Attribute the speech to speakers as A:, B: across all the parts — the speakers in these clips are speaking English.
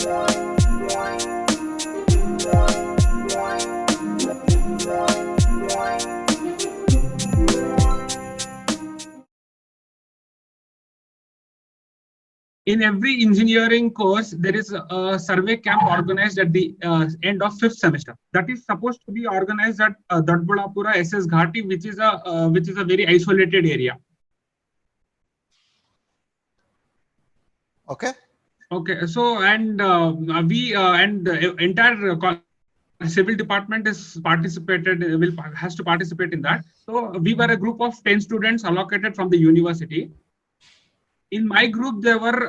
A: In every engineering course, there is a survey camp organized at the end of fifth semester. That is supposed to be organized at Dadbulapura SS Ghati, which is a very isolated area.
B: Okay.
A: Okay. So the entire civil department has to participate in that. So we were a group of 10 students allocated from the university. In my group, there were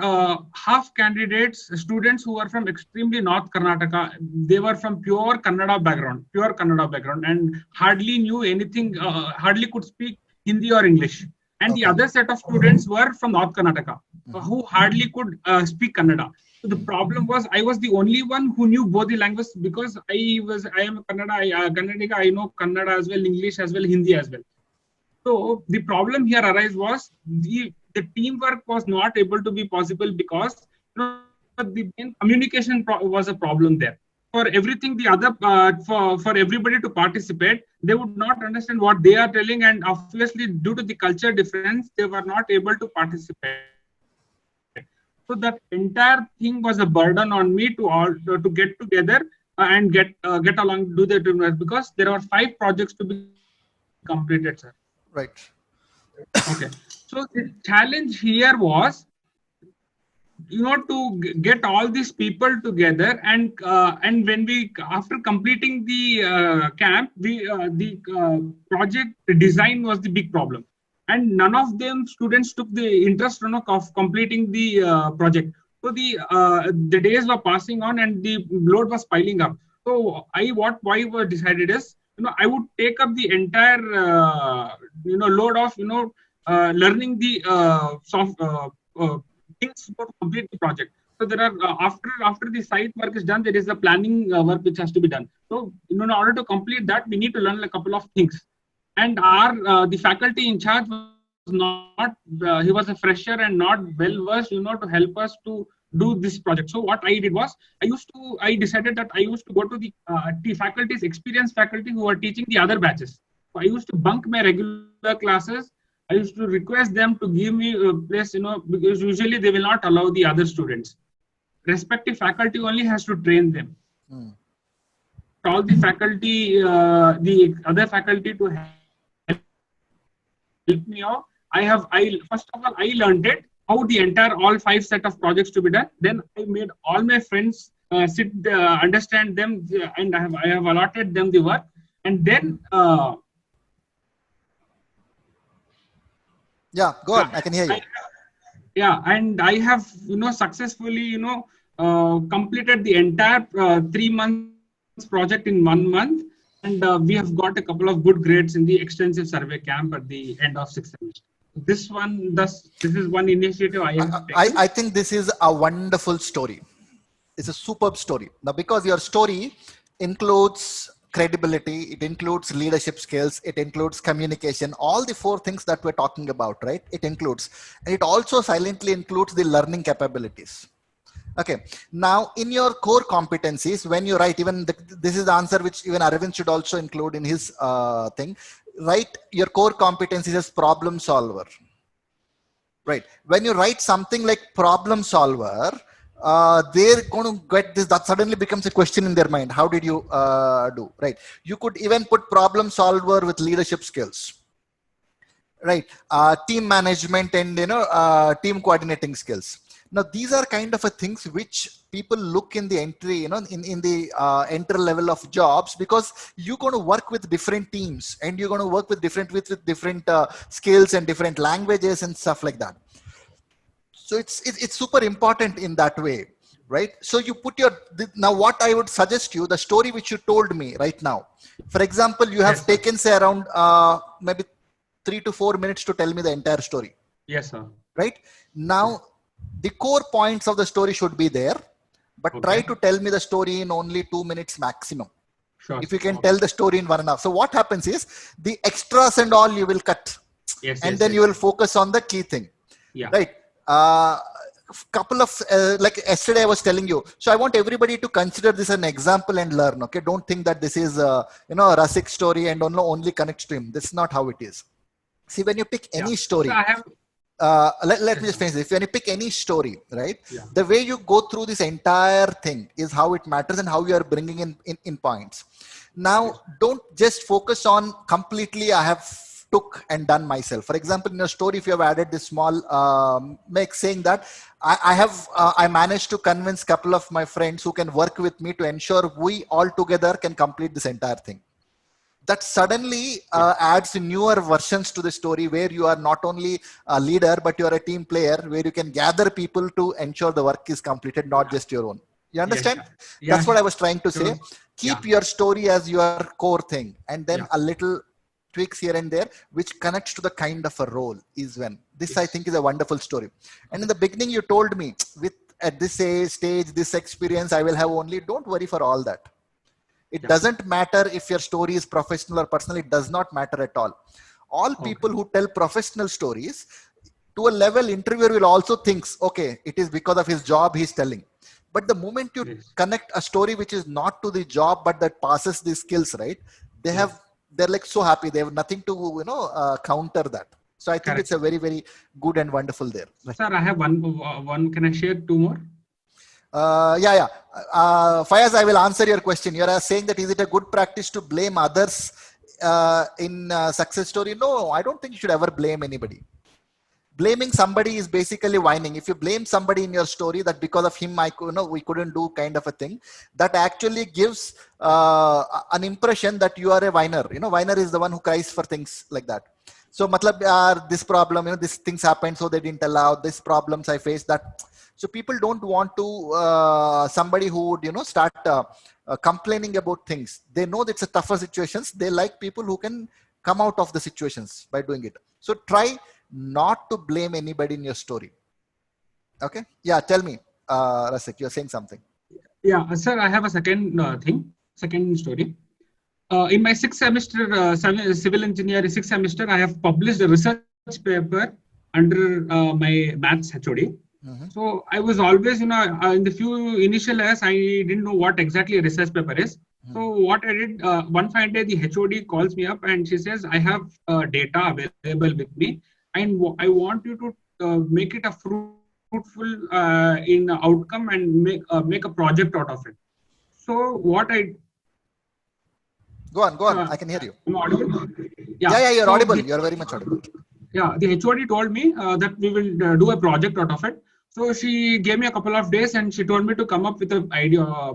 A: half candidates, students who were from extremely North Karnataka. They were from pure Kannada background, and hardly knew anything, hardly could speak Hindi or English. And the other set of students were from North Karnataka, who hardly could speak Kannada. So the problem was I was the only one who knew both the languages, because I am a Kannadiga. I know Kannada as well, English as well, Hindi as well. So the problem here arose was the teamwork was not able to be possible because the communication was a problem there. For everything, for everybody to participate, they would not understand what they are telling, and obviously due to the culture difference, they were not able to participate. So that entire thing was a burden on me to get together and get along, do the teamwork, because there are 5 projects to be completed, sir.
B: Right.
A: Okay. So the challenge here was, to get all these people together, and when we, after completing the camp, the project design was the big problem, and none of them students took the interest of completing the project. So the days were passing on and the load was piling up. So what I decided is, I would take up the entire load of learning the things to complete the project. So there are after the site work is done, there is the planning work which has to be done. So in order to complete that, we need to learn a couple of things. And the faculty in charge was not he was a fresher and not well versed, to help us to do this project. So what I did was, I decided that I used to go to the faculty's experienced faculty who were teaching the other batches. So I used to bunk my regular classes. I used to request them to give me a place, because usually they will not allow the other students. Respective faculty only has to train them. All the faculty, the other faculty to help me out. First of all, I learned it, how the all 5 set of projects to be done. Then I made all my friends understand them, and I have allotted them the work. And then
B: yeah, go on. I can hear you.
A: And I have successfully completed the entire 3 months project in 1 month, and we have got a couple of good grades in the extensive survey camp at the end of 6th semester. This is one initiative
B: I think this is a wonderful story. It's a superb story. Now, because your story includes credibility, it includes leadership skills, it includes communication, all the 4 things that we're talking about, right? It includes, and it also silently includes the learning capabilities. Okay. Now, in your core competencies, when you write, this is the answer which even Arvind should also include in his thing. Write your core competencies as problem solver. Right. When you write something like problem solver, they're going to get this. That suddenly becomes a question in their mind. How did you do? Right. You could even put problem solver with leadership skills. Right. Team management and team coordinating skills. Now, these are kind of things which people look in the entry, in the entry level of jobs, because you're going to work with different teams and you're going to work with different skills and different languages and stuff like that. So it's super important in that way, right? So you put now what I would suggest you, the story which you told me right now, for example, you have taken say around maybe 3 to 4 minutes to tell me the entire story.
A: Yes, sir.
B: Right now, the core points of the story should be there, but try to tell me the story in only 2 minutes maximum.
A: Sure.
B: If you can tell the story in 1.5. So what happens is the extras and all you will cut.
A: Yes.
B: And then you will focus on the key thing.
A: Yeah.
B: Right. couple of like yesterday I was telling you. So I want everybody to consider this an example and learn. Okay, don't think that this is a Rasik story and only connects to him. This is not how it is. See, when you pick any story,
A: So I have.
B: let me just finish this. When you pick any story, right,
A: Yeah.
B: the way you go through this entire thing is how it matters and how you are bringing in points. Now, don't just focus on completely I have took and done myself. For example, in your story, if you have added this small saying that I managed to convince a couple of my friends who can work with me to ensure we all together can complete this entire thing. That suddenly adds newer versions to the story where you are not only a leader, but you are a team player where you can gather people to ensure the work is completed, not just your own. You understand?
A: Yeah.
B: That's what I was trying to say.
A: Sure.
B: Keep your story as your core thing, and then a little tweaks here and there, which connects to the kind of a role is when this, I think, is a wonderful story. And in the beginning, you told me with at this age, stage, this experience, I will have only, don't worry for all that. It doesn't matter if your story is professional or personal. It does not matter at all. All people who tell professional stories, to a level, interviewer will also think, okay, it is because of his job he's telling. But the moment you connect a story which is not to the job, but that passes the skills, right? They're like so happy. They have nothing to, counter that. So I think it's a very, very good and wonderful there.
A: Right. Sir, I have one. Can I share two more?
B: Fayaz, I will answer your question. You are saying that is it a good practice to blame others in success story? No, I don't think you should ever blame anybody. Blaming somebody is basically whining. If you blame somebody in your story that because of him, we couldn't do kind of a thing, that actually gives an impression that you are a whiner. Whiner is the one who cries for things like that. So, this problem, these things happened, so they didn't allow. These problems I faced that. So people don't want to somebody who would start complaining about things. They know that it's a tougher situations. They like people who can come out of the situations by doing it. So try not to blame anybody in your story. Okay. Yeah. Tell me, Rasik, you're saying something.
A: Yeah, sir. I have a second story. In my sixth semester, civil engineering sixth semester, I have published a research paper under my maths HOD. So I was always, in the few initial years, I didn't know what exactly a research paper is. So what I did, one fine day, the HOD calls me up and she says, I have data available with me, and I want you to make it a fruitful in outcome and make a project out of it. So what I...
B: Go on. I can hear you.
A: Am I audible?
B: Yeah, you're audible. You're very much audible.
A: Yeah, the HOD told me that we will do a project out of it. So she gave me a couple of days and she told me to come up with a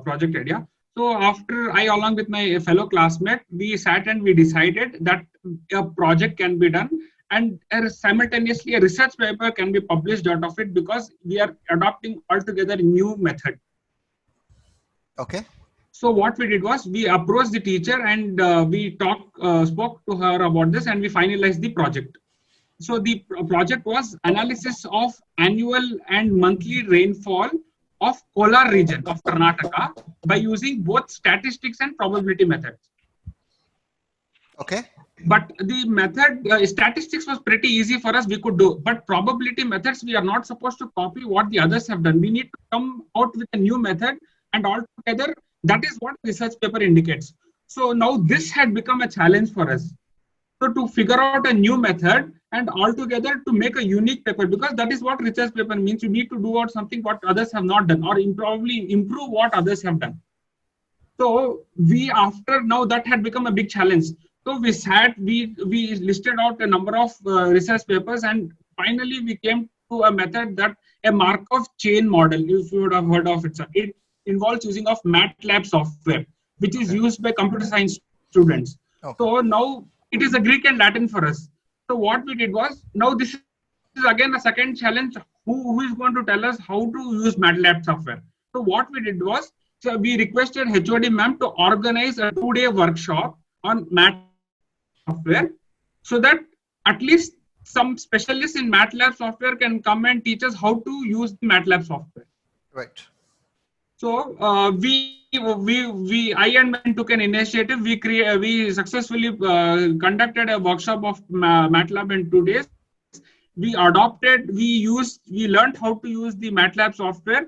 A: project idea. So after I, along with my fellow classmate, we sat and we decided that a project can be done and simultaneously a research paper can be published out of it because we are adopting altogether a new method.
B: Okay.
A: So what we did was we approached the teacher and we spoke to her about this and we finalized the project. So the project was analysis of annual and monthly rainfall of Kolar region of Karnataka by using both statistics and probability methods.
B: Okay.
A: But the method, statistics was pretty easy for us, we could do. But probability methods, we are not supposed to copy what the others have done. We need to come out with a new method and altogether, that is what research paper indicates. So now this had become a challenge for us. So to figure out a new method and altogether to make a unique paper, because that is what research paper means. You need to do out something what others have not done or probably improve what others have done. So now that had become a big challenge. So we listed out a number of research papers and finally we came to a method that a Markov chain model, if you would have heard of it, it involves using of MATLAB software, which is used by computer science students. Okay. So now it is a Greek and Latin for us. So what we did was, now this is again a second challenge. Who is going to tell us how to use MATLAB software? So what we did was, so we requested HOD ma'am to organize a 2-day workshop on MATLAB software so that at least some specialists in MATLAB software can come and teach us how to use the MATLAB software.
B: Right.
A: So I and Ben took an initiative. We successfully conducted a workshop of MATLAB in 2 days, we learned how to use the MATLAB software.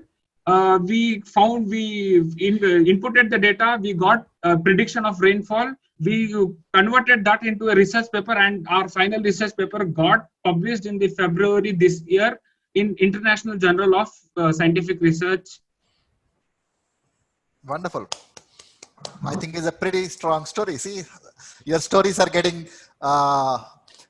A: We inputted the data, we got a prediction of rainfall, we converted that into a research paper, and our final research paper got published in the February this year in International Journal of Scientific Research.
B: Wonderful. I think it's a pretty strong story. See, your stories are getting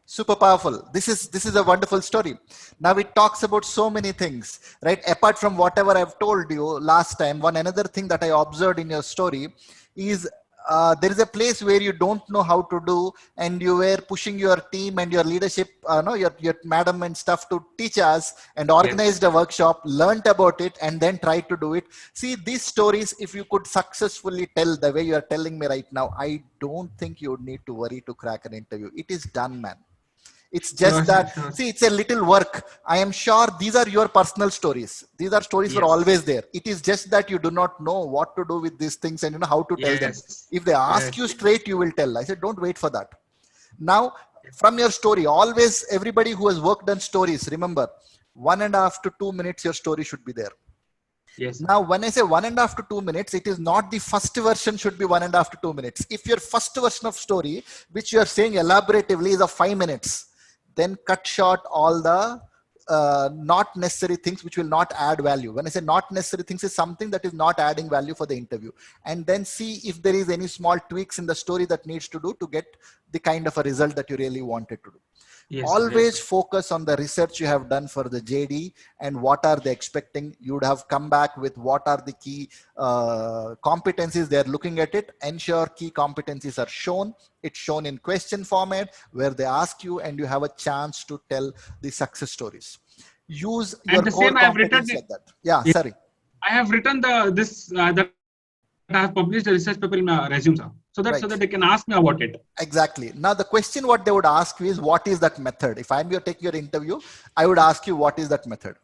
B: super powerful. This is a wonderful story. Now it talks about so many things, right? Apart from whatever I've told you last time, one another thing that I observed in your story is there is a place where you don't know how to do, and you were pushing your team and your leadership, no, your madam and stuff to teach us, and organized a workshop, learned about it, and then tried to do it. See, these stories, if you could successfully tell the way you are telling me right now, I don't think you would need to worry to crack an interview. It is done, man. It's just that, see, it's a little work. I am sure these are your personal stories. These are stories were always there. It is just that you do not know what to do with these things and you know how to tell them. If they ask you straight, you will tell. I said, don't wait for that. Now, from your story, always everybody who has worked on stories, remember, 1.5 to 2 minutes, your story should be there.
A: Yes.
B: Now, when I say 1.5 to 2 minutes, it is not the first version should be 1.5 to 2 minutes. If your first version of story, which you are saying elaboratively, is of 5 minutes, then cut short all the not necessary things which will not add value. When I say not necessary things, is something that is not adding value for the interview. And then see if there is any small tweaks in the story that needs to do to get the kind of a result that you really wanted to do.
A: Yes,
B: always focus on the research you have done for the JD and what are they expecting. You would have come back with what are the key competencies they're looking at it. Ensure key competencies are shown. It's shown in question format where they ask you and you have a chance to tell the success stories. Use your core competence like that. Yeah, sorry.
A: I have written that I have published a research paper in my resume, sir. So that they can ask me about it.
B: Exactly. Now the question what they would ask you is, what is that method? If I'm taking your interview, I would ask you, what is that method?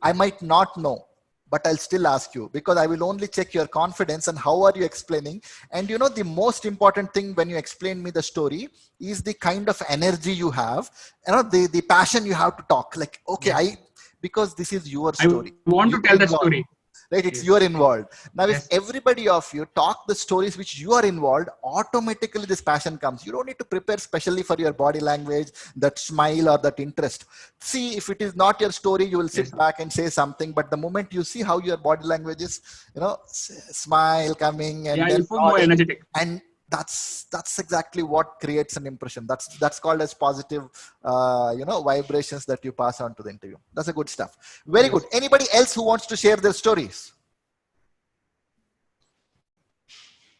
B: I might not know, but I'll still ask you because I will only check your confidence and how are you explaining. And you know, the most important thing when you explain me the story is the kind of energy you have, you know, the passion you have to talk. Like, okay, because this is your story.
A: I want to tell the story.
B: Right, it's you're involved. Now, if everybody of you talk the stories which you are involved, automatically this passion comes. You don't need to prepare specially for your body language, that smile or that interest. See, if it is not your story, you will sit back and say something. But the moment you see how your body language is, you know, smile coming and then
A: you feel more energetic.
B: And that's exactly what creates an impression. That's called as positive you know, vibrations that you pass on to the interview. That's a good stuff. Very good. Anybody else who wants to share their stories?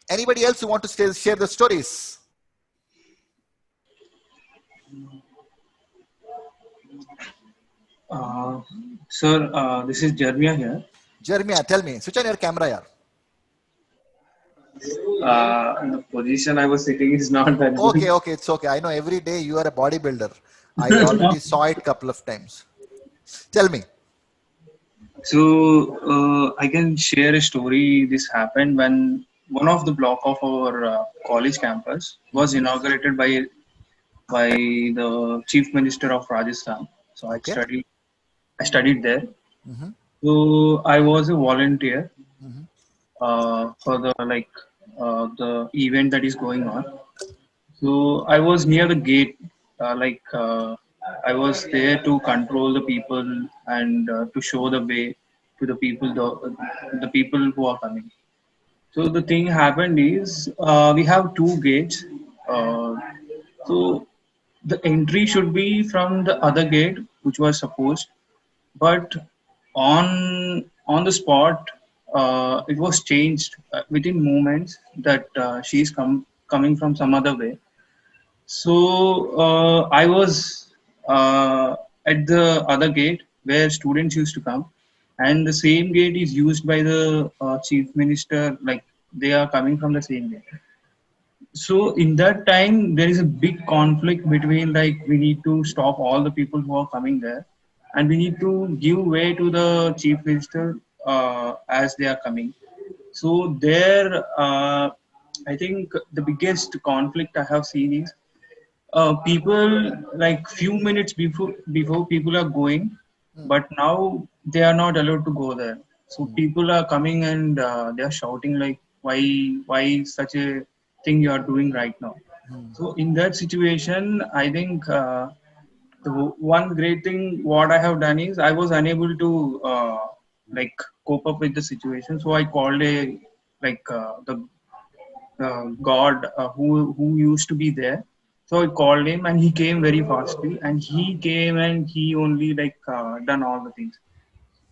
B: Anybody else who want to share their stories?
C: Sir, this is Jeremiah here.
B: Jeremiah, tell me. Switch on your camera, yaar.
C: The position I was sitting is not that good.
B: Okay, it's okay. I know every day you are a bodybuilder. I already saw it a couple of times. Tell me.
C: So I can share a story. This happened when one of the block of our college campus was inaugurated by the Chief Minister of Rajasthan. So I studied there. So I was a volunteer for the event that is going on. So I was near the gate, I was there to control the people and to show the way to the people, the people who are coming. So the thing happened is we have two gates. So the entry should be from the other gate, which was supposed, but on the spot, it was changed within moments that she's coming from some other way. So I was at the other gate where students used to come, and the same gate is used by the chief minister. Like, they are coming from the same gate. So in that time, there is a big conflict between, like, we need to stop all the people who are coming there, and we need to give way to the chief minister as they are coming. So there, I think the biggest conflict I have seen is People like few minutes before people are going, but now they are not allowed to go there. So people are coming and they are shouting like, why such a thing you are doing right now? So in that situation, I think the one great thing what I have done is I was unable to like cope up with the situation. So I called a like the god who used to be there. So I called him and he came very fastly, and he came and he only like done all the things.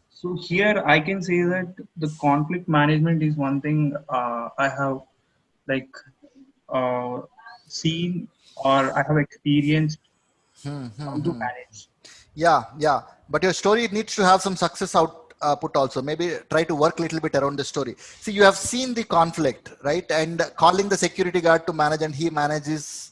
C: So here I can say that the conflict management is one thing I have like uh, seen or I have experienced how to manage.
B: Yeah. But your story needs to have some success output also. Maybe try to work a little bit around the story. See, you have seen the conflict, right? And calling the security guard to manage, and he manages,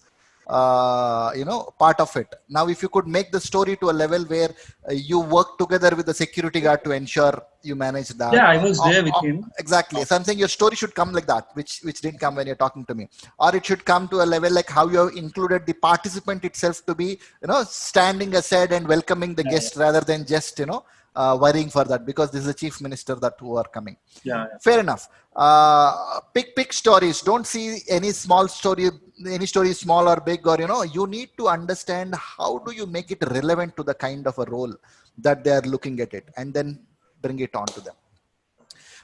B: part of it. Now, if you could make the story to a level where you work together with the security guard to ensure you manage that.
C: Yeah, I was there with him.
B: Exactly. So I'm saying your story should come like that, which didn't come when you're talking to me, or it should come to a level like how you have included the participant itself to be, standing aside and welcoming the guest rather than just, worrying for that, because this is the chief minister that who are coming.
C: Yeah.
B: Fair enough. Pick stories. Don't see any small story, any story small or big, or you need to understand how do you make it relevant to the kind of a role that they are looking at it, and then bring it on to them.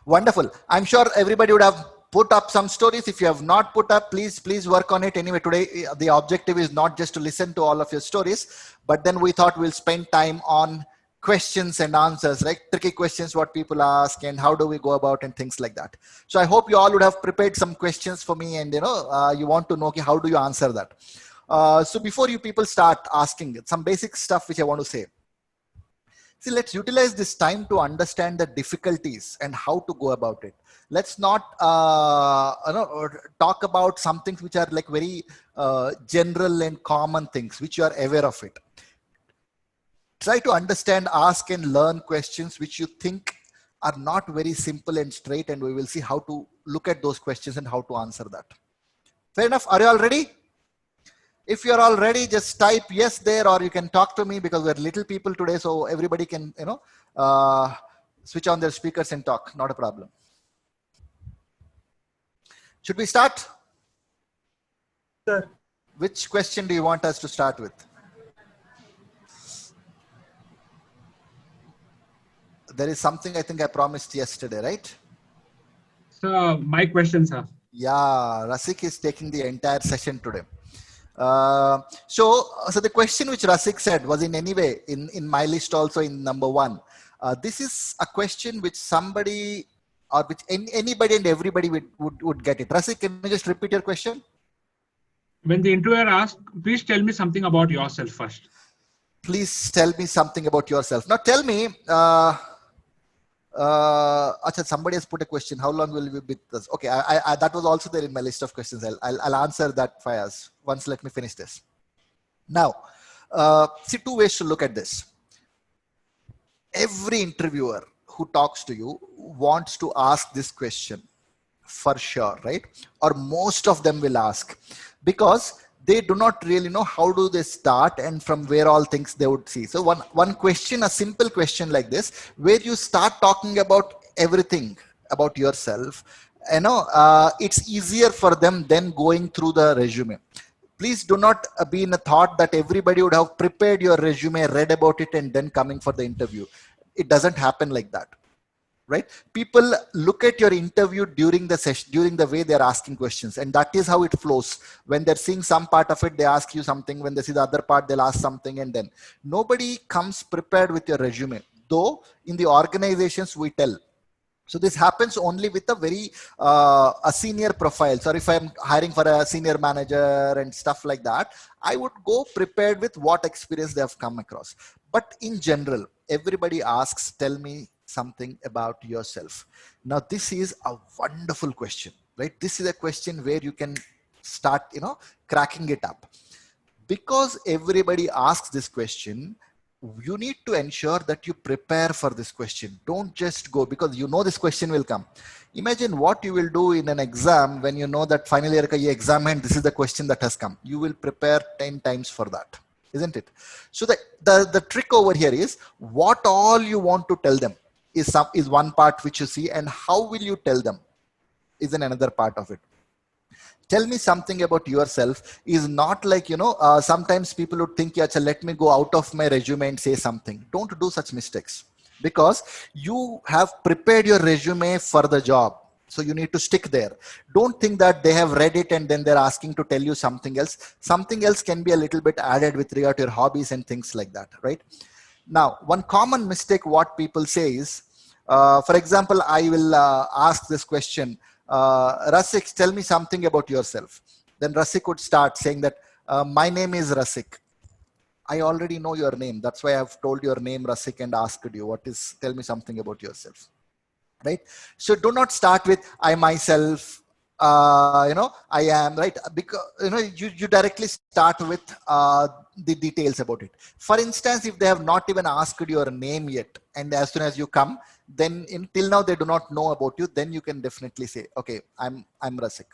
B: Wonderful. I'm sure everybody would have put up some stories. If you have not put up, please work on it. Anyway, today the objective is not just to listen to all of your stories, but then we thought we'll spend time on questions and answers, right? Tricky questions, what people ask, and how do we go about, and things like that. So I hope you all would have prepared some questions for me, and you want to know, okay, how do you answer that? So before you people start asking, some basic stuff which I want to say. See, let's utilize this time to understand the difficulties and how to go about it. Let's not talk about some things which are like very general and common things which you are aware of it. Try to understand, ask and learn questions which you think are not very simple and straight, and we will see how to look at those questions and how to answer that. Fair enough. Are you all ready? If you're all ready, just type yes there, or you can talk to me, because we're little people today, so everybody can, switch on their speakers and talk. Not a problem. Should we start?
C: Sir.
B: Which question do you want us to start with? There is something I think I promised yesterday, right?
A: So my question, sir.
B: Yeah, Rasik is taking the entire session today. So the question which Rasik said was in any way in my list also in number 1. This is a question which somebody or which anybody and everybody would get it. Rasik, can you just repeat your question?
A: When the interviewer asked, please tell me something about yourself first.
B: Please tell me something about yourself. Now tell me, somebody has put a question. How long will we be with this? Okay, I that was also there in my list of questions. I'll answer that for us. Once let me finish this. Now, see, 2 ways to look at this. Every interviewer who talks to you wants to ask this question for sure, right? Or most of them will ask, because they do not really know how do they start and from where all things they would see. So one question, a simple question like this, where you start talking about everything about yourself, it's easier for them than going through the resume. Please do not be in a thought that everybody would have prepared your resume, read about it, and then coming for the interview. It doesn't happen like that. Right? People look at your interview during the session, during the way they're asking questions, and that is how it flows. When they're seeing some part of it, they ask you something. When they see the other part, they'll ask something, and then nobody comes prepared with your resume. Though in the organizations we tell. So this happens only with a very a senior profile. So if I'm hiring for a senior manager and stuff like that, I would go prepared with what experience they have come across. But in general, everybody asks, tell me something about yourself. Now, this is a wonderful question, right? This is a question where you can start, cracking it up. Because everybody asks this question, you need to ensure that you prepare for this question. Don't just go because you know this question will come. Imagine what you will do in an exam when you know that final year ka ye exam and this is the question that has come. You will prepare 10 times for that, isn't it? So the trick over here is what all you want to tell them is one part which you see, and how will you tell them is another part of it. Tell me something about yourself is not like, sometimes people would think, yeah, let me go out of my resume and say something. Don't do such mistakes because you have prepared your resume for the job. So you need to stick there. Don't think that they have read it and then they're asking to tell you something else. Something else can be a little bit added with regard to your hobbies and things like that, right? Now, one common mistake what people say is, for example, I will ask this question, Rasik, tell me something about yourself. Then Rasik would start saying that, my name is Rasik. I already know your name. That's why I've told your name, Rasik, and asked you, tell me something about yourself. Right? So do not start with I myself, I am, right? Because, you directly start with the details about it. For instance, if they have not even asked your name yet, and as soon as you come, then till now they do not know about you, then you can definitely say, okay, I'm Rasik.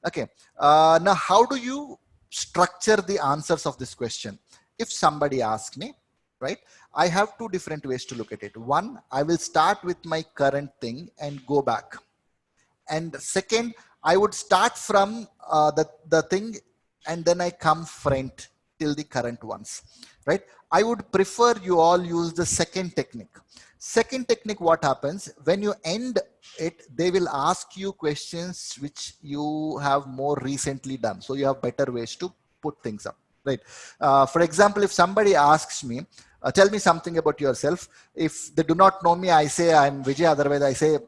B: Okay. Now, how do you structure the answers of this question? If somebody asks me, right, I have two different ways to look at it. One, I will start with my current thing and go back. And second, I would start from the thing and then I come front till the current ones, right? I would prefer you all use the second technique. Second technique, what happens when you end it, they will ask you questions which you have more recently done. So you have better ways to put things up, right? For example, if somebody asks me, tell me something about yourself. If they do not know me, I say I'm Vijay. Otherwise, I say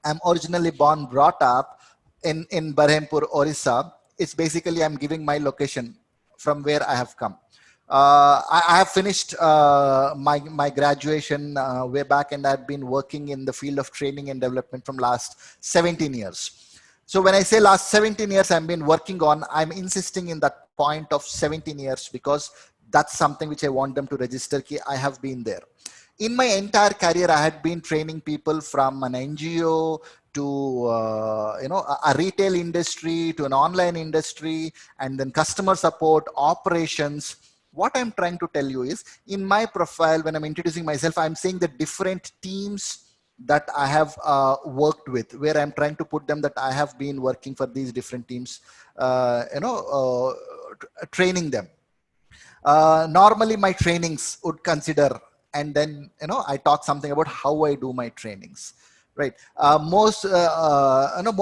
B: I'm originally born, brought up in Barhempur, Orissa. It's basically I'm giving my location from where I have come. I have finished my graduation way back, and I've been working in the field of training and development from last 17 years. So when I say last 17 years I've been working on, I'm insisting in that point of 17 years because that's something which I want them to register. Ki I have been there. In my entire career, I had been training people from an NGO to a retail industry to an online industry, and then customer support, operations. What I'm trying to tell you is, in my profile, when I'm introducing myself, I'm saying the different teams that I have worked with, where I'm trying to put them that I have been working for these different teams, training them. Normally my trainings would consider, and then, I talk something about how I do my trainings, right? More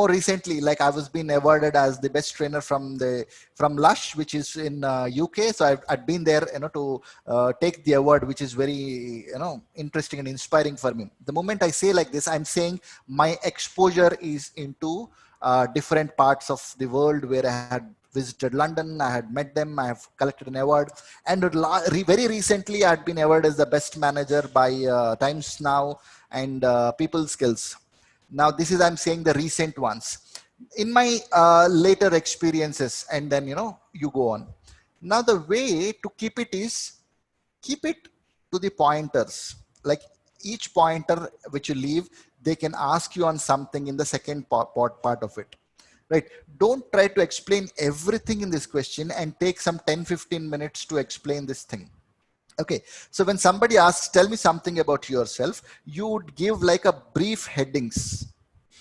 B: recently, like I was being awarded as the best trainer from Lush, which is in UK. So I've been there, to take the award, which is very, interesting and inspiring for me. The moment I say like this, I'm saying my exposure is into different parts of the world where I had visited London, I had met them, I have collected an award, and very recently I had been awarded as the best manager by Times Now and People Skills. Now this is, I'm saying the recent ones. In my later experiences, and then, you go on. Now the way to keep it is, keep it to the pointers. Like each pointer which you leave, they can ask you on something in the second part of it. Right? Don't try to explain everything in this question and take some 10-15 minutes to explain this thing. Okay. So when somebody asks, tell me something about yourself, you would give like a brief headings.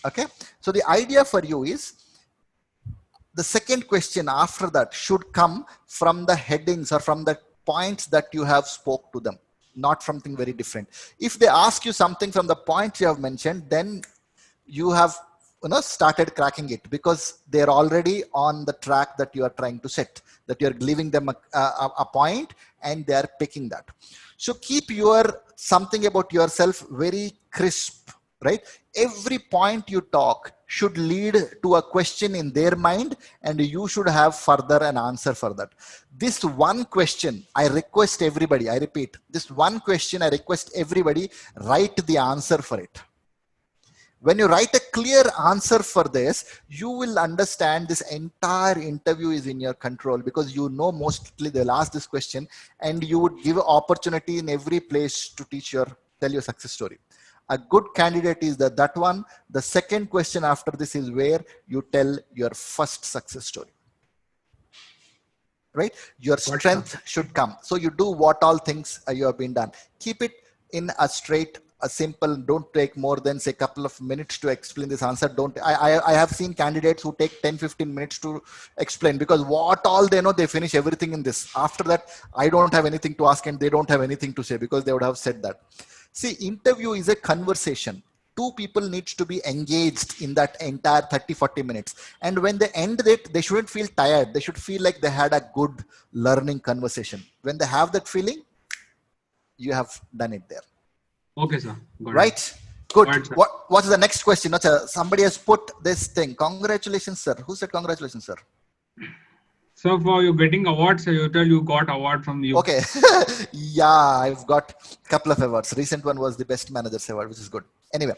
B: Okay. So the idea for you is, the second question after that should come from the headings or from the points that you have spoke to them, not something very different. If they ask you something from the points you have mentioned, then you have started cracking it, because they're already on the track that you are trying to set, that you're giving them a point and they're picking that. So keep your something about yourself very crisp, right? Every point you talk should lead to a question in their mind, and you should have further an answer for that. This one question, I request everybody, I repeat, this one question, I request everybody, write the answer for it. When you write a clear answer for this, you will understand this entire interview is in your control, because you know mostly they'll ask this question and you would give opportunity in every place to tell your success story. A good candidate is that one. The second question after this is where you tell your first success story. Right? Your strength should come. So you do what all things you have been done. Keep it in a simple, don't take more than say a couple of minutes to explain this answer. I have seen candidates who take 10-15 minutes to explain, because what all they know, they finish everything in this. After that, I don't have anything to ask and they don't have anything to say, because they would have said that. See, interview is a conversation. Two people needs to be engaged in that entire 30-40 minutes. And when they end it, they shouldn't feel tired. They should feel like they had a good learning conversation. When they have that feeling, you have done it there.
A: Okay, sir. Got
B: right?
A: it.
B: Good.
A: Got it, sir.
B: What's the next question? Somebody has put this thing. Congratulations, sir. Who said congratulations, sir?
A: So for you getting awards, you tell you got award from you.
B: Okay. Yeah, I've got a couple of awards. Recent one was the Best Managers Award, which is good. Anyway,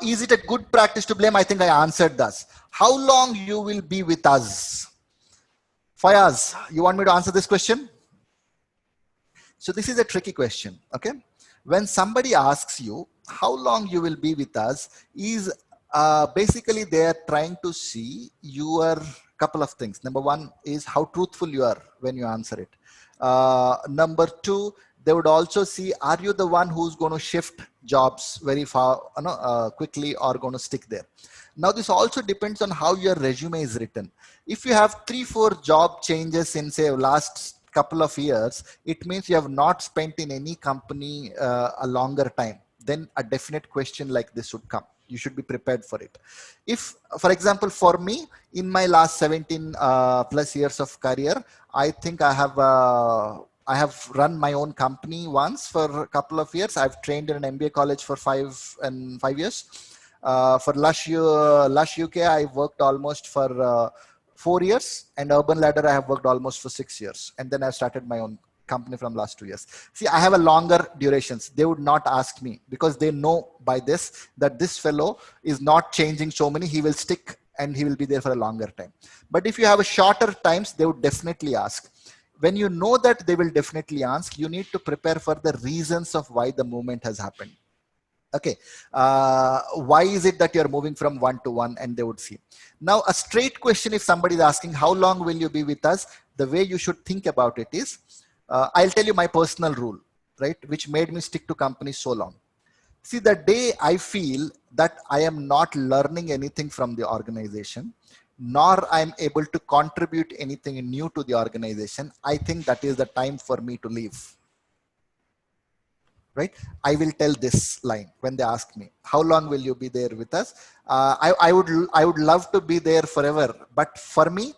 B: is it a good practice to blame? I think I answered this. How long you will be with us? Fayaz, you want me to answer this question? So this is a tricky question, okay? When somebody asks you how long you will be with us, is basically they are trying to see your couple of things. Number one is how truthful you are when you answer it. Number two, they would also see, are you the one who's going to shift jobs very far, quickly, or going to stick there? Now, this also depends on how your resume is written. If you have 3-4 job changes in say last couple of years, it means you have not spent in any company a longer time. Then a definite question like this would come. You should be prepared for it. If, for example, for me, in my last 17 plus years of career, I think I have run my own company once for a couple of years. I've trained in an MBA college for 5 years. For Lush UK, I worked almost for 4 years, and Urban Ladder, I have worked almost for 6 years. And then I started my own company from last 2 years. See, I have a longer durations. They would not ask me, because they know by this that this fellow is not changing so many. He will stick and he will be there for a longer time. But if you have a shorter times, they would definitely ask. When you know that they will definitely ask, you need to prepare for the reasons of why the movement has happened. Okay, why is it that you're moving from one to one? And they would see. Now, a straight question, if somebody is asking, how long will you be with us? The way you should think about it is, I'll tell you my personal rule, right? Which made me stick to companies so long. See, the day I feel that I am not learning anything from the organization, nor I'm able to contribute anything new to the organization, I think that is the time for me to leave. Right? I will tell this line when they ask me, how long will you be there with us? I would love to be there forever. But for me,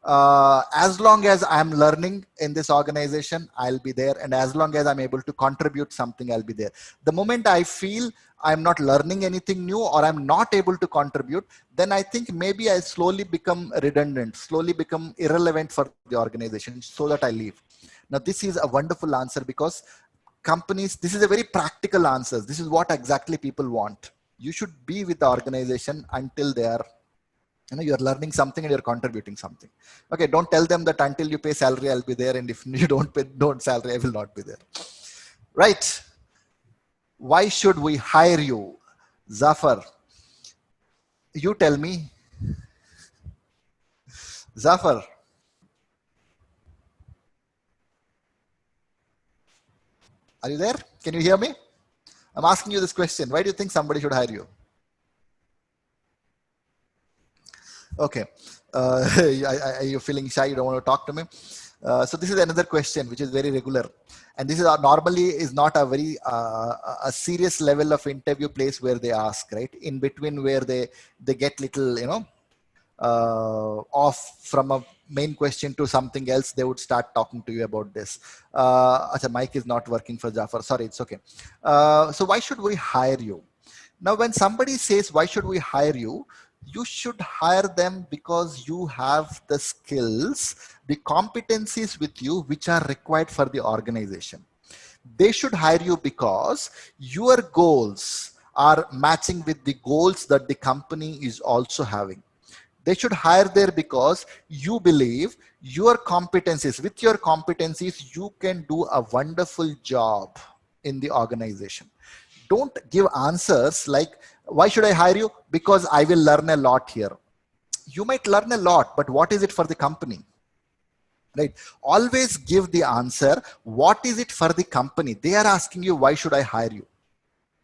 B: as long as I'm learning in this organization, I'll be there. And as long as I'm able to contribute something, I'll be there. The moment I feel I'm not learning anything new, or I'm not able to contribute, then I think maybe I slowly become redundant, slowly become irrelevant for the organization, so that I leave. Now, this is a wonderful answer, because companies, this is a very practical answer. This is what exactly people want. You should be with the organization until they are, you're learning something and you're contributing something. Okay, don't tell them that until you pay salary, I'll be there. And if you don't pay salary, I will not be there. Right? Why should we hire you? Zafar, you tell me. Zafar. Are you there? Can you hear me? I'm asking you this question. Why do you think somebody should hire you? Okay. You're feeling shy. You don't want to talk to me. So this is another question, which is very regular. And this is normally is not a very a serious level of interview place where they ask, right? In between where they get little, off from a main question to something else, they would start talking to you about this. The mic is not working for Jafar. Sorry, it's okay. So why should we hire you? Now, when somebody says, why should we hire you? You should hire them because you have the skills, the competencies with you, which are required for the organization. They should hire you because your goals are matching with the goals that the company is also having. They should hire there because you believe your competencies, with your competencies, you can do a wonderful job in the organization. Don't give answers like, why should I hire you? Because I will learn a lot here. You might learn a lot, but what is it for the company? Right? Always give the answer, what is it for the company? They are asking you, why should I hire you?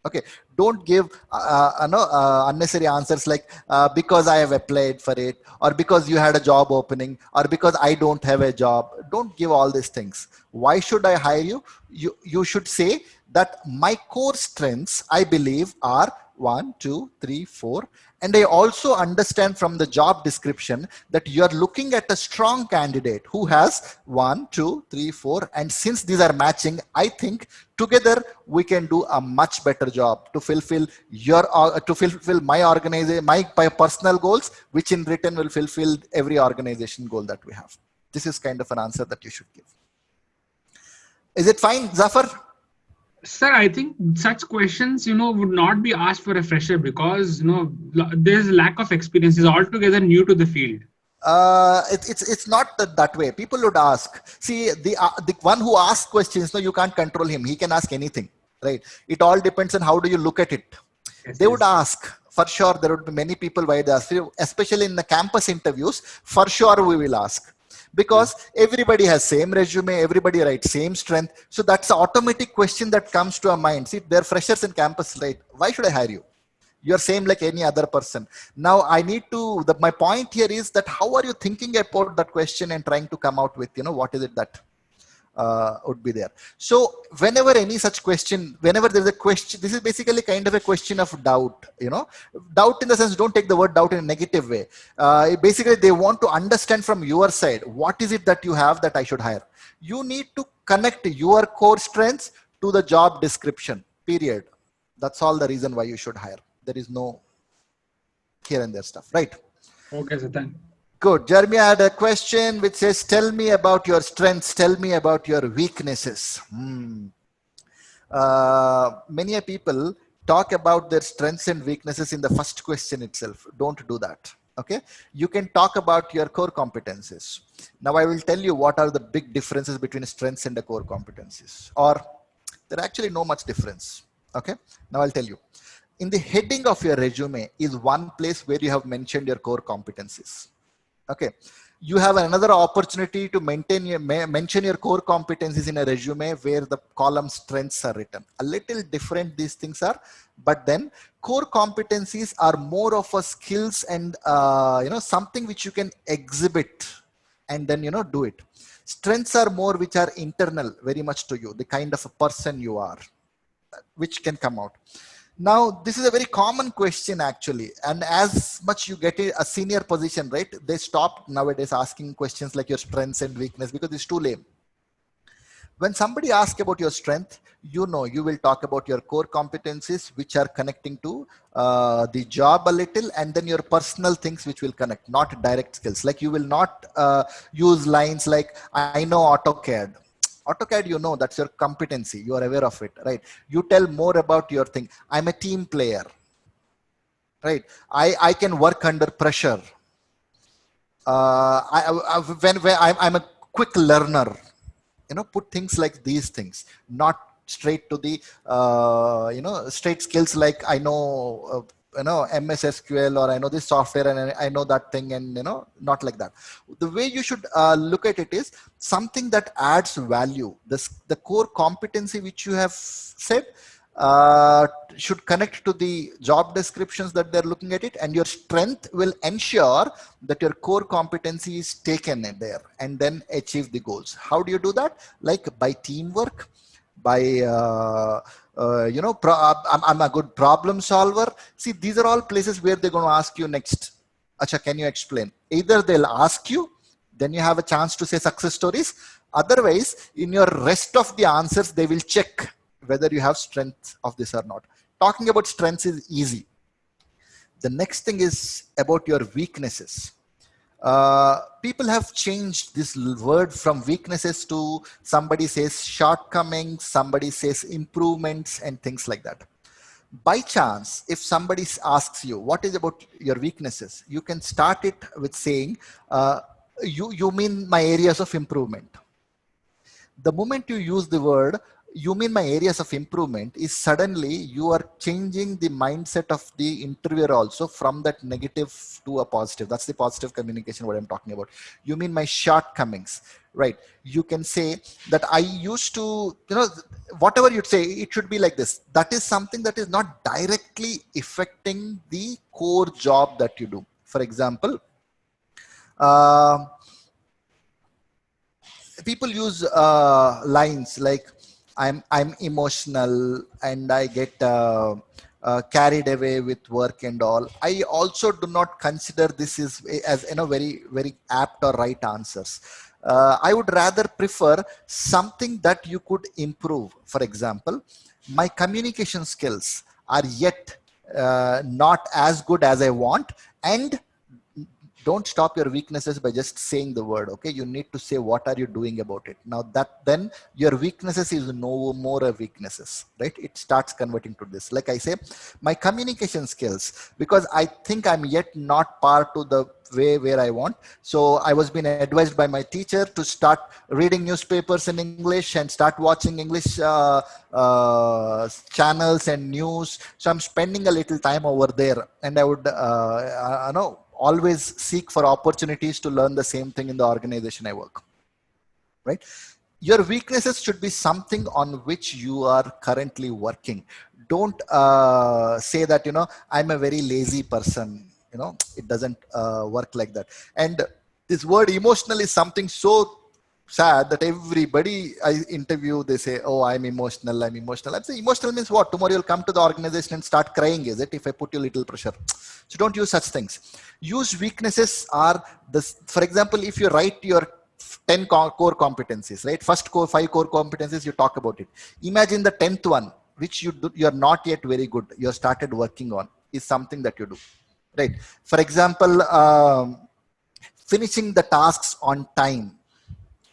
B: Okay, don't give unnecessary answers like because I have applied for it, or because you had a job opening, or because I don't have a job. Don't give all these things. Why should I hire you? You should say that my core strengths, I believe, are 1, 2, 3, 4. And I also understand from the job description that you are looking at a strong candidate who has 1, 2, 3, 4. And since these are matching, I think together we can do a much better job to fulfill my organization, my personal goals, which in return will fulfill every organization goal that we have. This is kind of an answer that you should give. Is it fine, Zafar?
A: Sir, I think such questions, would not be asked for a fresher because, there's lack of experience. Is altogether new to the field.
B: It's not that way. People would ask. See, the one who asks questions, no, you can't control him. He can ask anything, right? It all depends on how do you look at it.
A: Yes,
B: They would ask. For sure, there would be many people why they ask. Especially in the campus interviews, for sure we will ask. Because everybody has same resume, everybody writes same strength. So that's the automatic question that comes to our mind. See, they're freshers in campus, right? Why should I hire you? You're same like any other person. Now I need to, my point here is that how are you thinking about that question and trying to come out with, what is it that would be there. So whenever any such question, whenever there's a question, this is basically kind of a question of doubt, doubt in the sense, don't take the word doubt in a negative way. Basically they want to understand from your side, what is it that you have that I should hire? You need to connect your core strengths to the job description, period. That's all the reason why you should hire. There is no here and there stuff, right?
A: Okay, sir. Thank you.
B: Good. Jeremy, I had a question which says, tell me about your strengths, tell me about your weaknesses. Many people talk about their strengths and weaknesses in the first question itself. Don't do that. Okay. You can talk about your core competencies. Now I will tell you what are the big differences between strengths and the core competencies, or there are actually no much difference. Okay. Now I'll tell you. In the heading of your resume is one place where you have mentioned your core competencies. Okay, you have another opportunity to mention your core competencies in a resume where the column strengths are written. A little different these things are, but then core competencies are more of a skills and something which you can exhibit and then do it. Strengths are more which are internal very much to you, the kind of a person you are, which can come out. Now, this is a very common question actually. And as much you get a senior position, right? They stop nowadays asking questions like your strengths and weakness because it's too lame. When somebody asks about your strength, you will talk about your core competencies, which are connecting to the job a little, and then your personal things, which will connect, not direct skills. Like you will not use lines like, I know AutoCAD. AutoCAD, that's your competency. You are aware of it, right? You tell more about your thing. I'm a team player, right? I can work under pressure. I'm a quick learner. Put things like these things, not straight to the, straight skills like I know, MS SQL, or I know this software and I know that thing, and not like that. The way you should look at it is something that adds value. The core competency which you have said should connect to the job descriptions that they're looking at it, and your strength will ensure that your core competency is taken in there and then achieve the goals. How do you do that? Like by teamwork, by I'm a good problem solver. See, these are all places where they're going to ask you next, Acha, can you explain? Either they'll ask you, then you have a chance to say success stories. Otherwise, in your rest of the answers, they will check whether you have strength of this or not. Talking about strengths is easy. The next thing is about your weaknesses. People have changed this word from weaknesses to somebody says shortcomings, somebody says improvements and things like that. By chance, if somebody asks you, what is about your weaknesses? You can start it with saying, you mean my areas of improvement. The moment you use the word, you mean my areas of improvement, is suddenly you are changing the mindset of the interviewer also from that negative to a positive. That's the positive communication, what I'm talking about. You mean my shortcomings, right? You can say that I used to, whatever you'd say, it should be like this. That is something that is not directly affecting the core job that you do. For example, people use lines like I'm emotional and I get carried away with work and all. I also do not consider this is as very apt or right answers. I would rather prefer something that you could improve. For example, my communication skills are yet not as good as I want, and don't stop your weaknesses by just saying the word. Okay, you need to say what are you doing about it. Now that then your weaknesses is no more a weaknesses, right? It starts converting to this. Like I say, my communication skills, because I think I'm yet not par to the way where I want. So I was being advised by my teacher to start reading newspapers in English and start watching English channels and news. So I'm spending a little time over there, and I would always seek for opportunities to learn the same thing in the organization I work, right? Your weaknesses should be something on which you are currently working. Don't say that, I'm a very lazy person. It doesn't work like that. And this word emotional is something so sad that everybody I interview, they say, oh, I'm emotional. I'm saying emotional means what? Tomorrow you'll come to the organization and start crying, is it? If I put you a little pressure. So don't use such things. Use weaknesses are this. For example, if you write your 10 core competencies, right? First 5 core competencies, you talk about it. Imagine the 10th one, which you're not yet very good. You started working on, is something that you do, right? For example, finishing the tasks on time.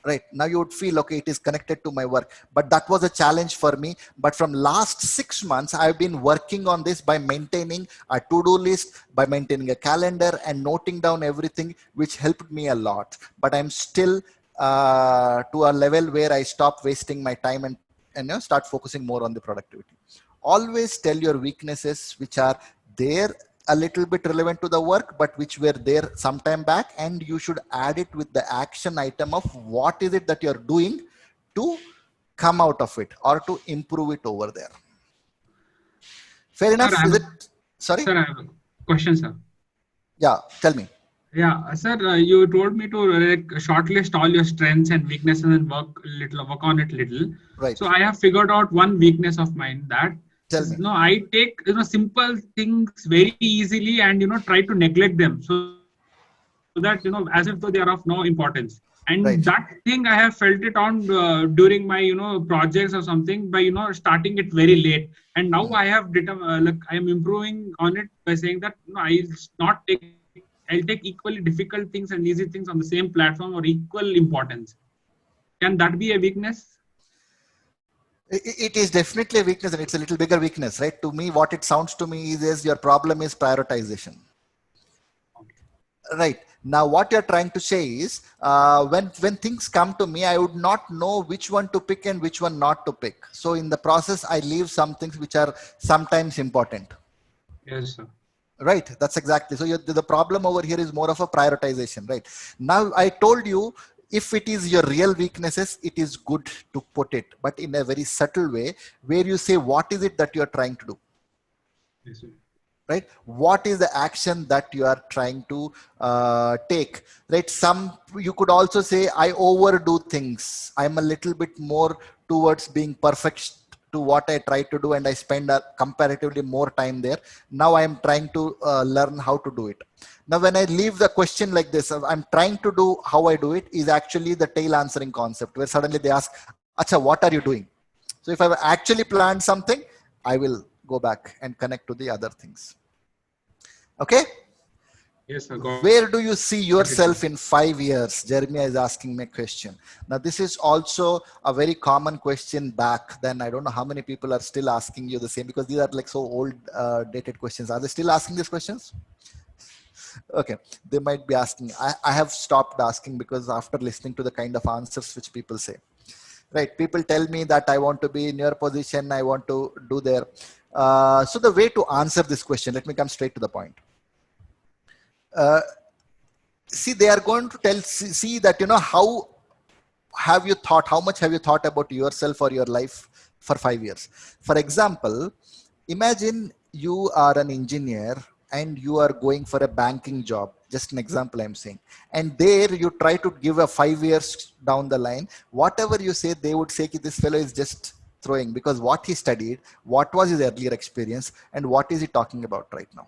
B: Right now you would feel, okay, it is connected to my work, but that was a challenge for me. But from last 6 months, I've been working on this by maintaining a to-do list, by maintaining a calendar and noting down everything, which helped me a lot. But I'm still to a level where I stop wasting my time and start focusing more on the productivity. Always tell your weaknesses, which are there, a little bit relevant to the work, but which were there some time back, and you should add it with the action item of what is it that you're doing to come out of it or to improve it over there. Fair enough?
A: Sir,
B: is it? Sorry?
A: Sir, I have a question, sir.
B: Yeah, tell me.
A: Yeah, sir, you told me to shortlist all your strengths and weaknesses and work on it little.
B: Right.
A: So I have figured out one weakness of mine that
B: Tell me.
A: I take simple things very easily and try to neglect them so that as if though they are of no importance. And
B: Right.
A: that thing I have felt it on during my projects or something by starting it very late. And now I have I am improving on it by saying that I'll take equally difficult things and easy things on the same platform or equal importance. Can that be a weakness?
B: It is definitely a weakness, and it's a little bigger weakness, right? To me, what it sounds to me is your problem is prioritization. Right. Now, what you're trying to say is when things come to me, I would not know which one to pick and which one not to pick. So in the process, I leave some things which are sometimes important.
A: Yes, sir.
B: Right. That's exactly. So the problem over here is more of a prioritization, right? Now, I told you, if it is your real weaknesses, it is good to put it, but in a very subtle way where you say, what is it that you're trying to do?
A: Yes, sir.
B: Right? What is the action that you are trying to take? Right? You could also say, I overdo things. I'm a little bit more towards being perfect to what I try to do, and I spend comparatively more time there. Now I am trying to learn how to do it. Now, when I leave the question like this, I'm trying to do how I do it, is actually the tail answering concept, where suddenly they ask, Acha, what are you doing? So if I've actually planned something, I will go back and connect to the other things. Okay.
A: Yes, sir. Got
B: Where do you see
A: it, sir.
B: yourself in 5 years? Jeremiah is asking me a question. Now, this is also a very common question back then. I don't know how many people are still asking you the same, because these are like so old, dated questions. Are they still asking these questions? Okay, they might be asking. I have stopped asking, because after listening to the kind of answers which people say, right? People tell me that I want to be in your position, I want to do there. So the way to answer this question, let me come straight to the point. See, they are going to see that, how much have you thought about yourself or your life for 5 years? For example, imagine you are an engineer and you are going for a banking job. Just an example I'm saying. And there you try to give a 5 years down the line, whatever you say, they would say this fellow is just throwing, because what he studied, what was his earlier experience, and what is he talking about right now?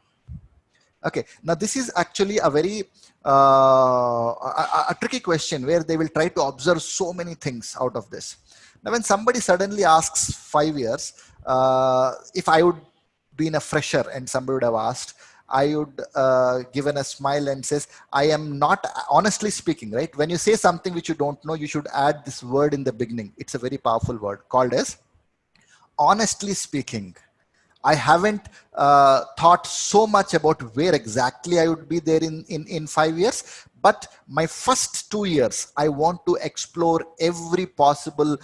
B: Okay, now this is actually a very a tricky question, where they will try to observe so many things out of this. Now, when somebody suddenly asks 5 years, if I would be in a fresher and somebody would have asked, I would given a smile and says, I am not, honestly speaking, right? When you say something which you don't know, you should add this word in the beginning. It's a very powerful word called as honestly speaking. I haven't thought so much about where exactly I would be there in 5 years. But my first 2 years, I want to explore every possible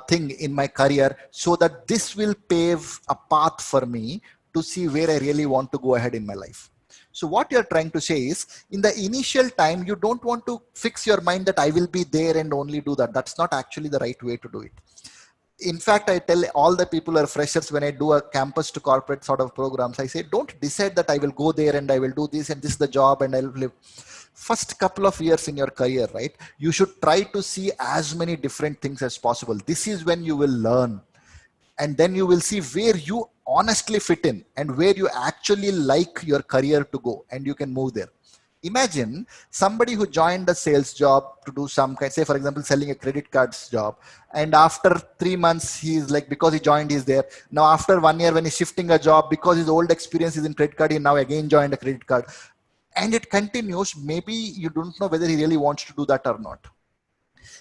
B: thing in my career, so that this will pave a path for me to see where I really want to go ahead in my life. So what you're trying to say is, in the initial time, you don't want to fix your mind that I will be there and only do that. That's not actually the right way to do it. In fact, I tell all the people who are freshers, when I do a campus to corporate sort of programs, I say, don't decide that I will go there and I will do this and this is the job and I'll live. First couple of years in your career, right? You should try to see as many different things as possible. This is when you will learn. And then you will see where you honestly fit in and where you actually like your career to go, and you can move there. Imagine somebody who joined a sales job to do some kind, say for example, selling a credit cards job. And after 3 months, he's like, because he joined, he's there. Now after 1 year, when he's shifting a job, because his old experience is in credit card, he now again joined a credit card. And it continues. Maybe you don't know whether he really wants to do that or not.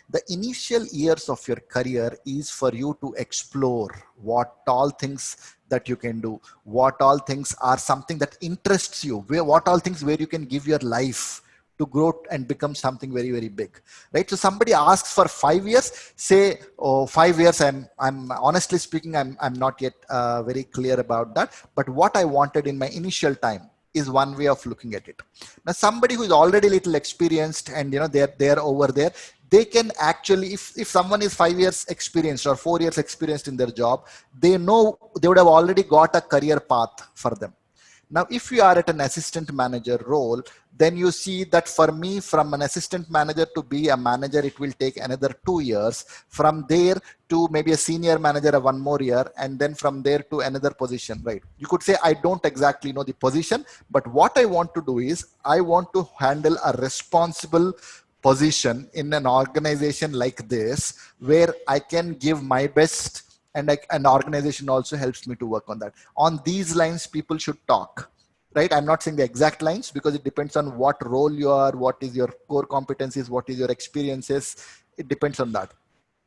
B: The initial years of your career is for you to explore what all things that you can do, what all things are something that interests you, what all things where you can give your life to grow and become something very, very big, right? So somebody asks for 5 years, say, oh, 5 years, I'm honestly speaking, I'm not yet very clear about that. But what I wanted in my initial time is one way of looking at it. Now, somebody who is already little experienced and they're over there, they can actually, if someone is 5 years experienced or 4 years experienced in their job, they know they would have already got a career path for them. Now, if you are at an assistant manager role, then you see that for me, from an assistant manager to be a manager, it will take another 2 years. From there to maybe a senior manager, 1 more year, and then from there to another position, right? You could say, I don't exactly know the position, but what I want to do is I want to handle a responsible position in an organization like this, where I can give my best, and an organization also helps me to work on that. On these lines, people should talk, right? I'm not saying the exact lines, because it depends on what role you are, what is your core competencies, what is your experiences. It depends on that.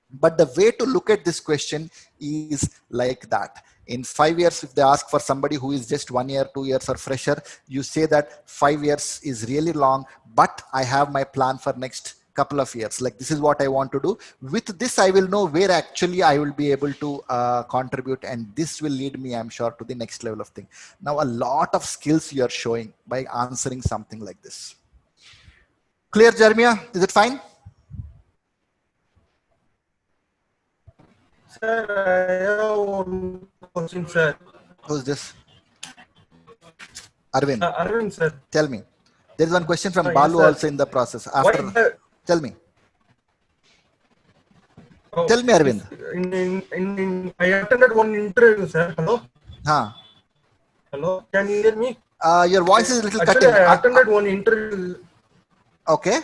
B: But the way to look at this question is like that. In 5 years, if they ask for somebody who is just 1 year, 2 years or fresher, you say that 5 years is really long, but I have my plan for next couple of years. Like, this is what I want to do. With this, I will know where actually I will be able to contribute. And this will lead me, I'm sure, to the next level of thing. Now, a lot of skills you are showing by answering something like this. Clear, Jeremiah? Is it fine?
D: Sir, I have one question, sir.
B: Who's this? Arvind.
D: Arvind, sir.
B: Tell me. There is one question from
D: Yes,
B: Balu
D: sir.
B: also in the process. After, tell me. Tell me, Arvind.
D: I attended one interview, sir. Hello? Hello? Can you hear me?
B: Your voice is a little
D: Actually,
B: cutting.
D: I attended one interview.
B: Okay.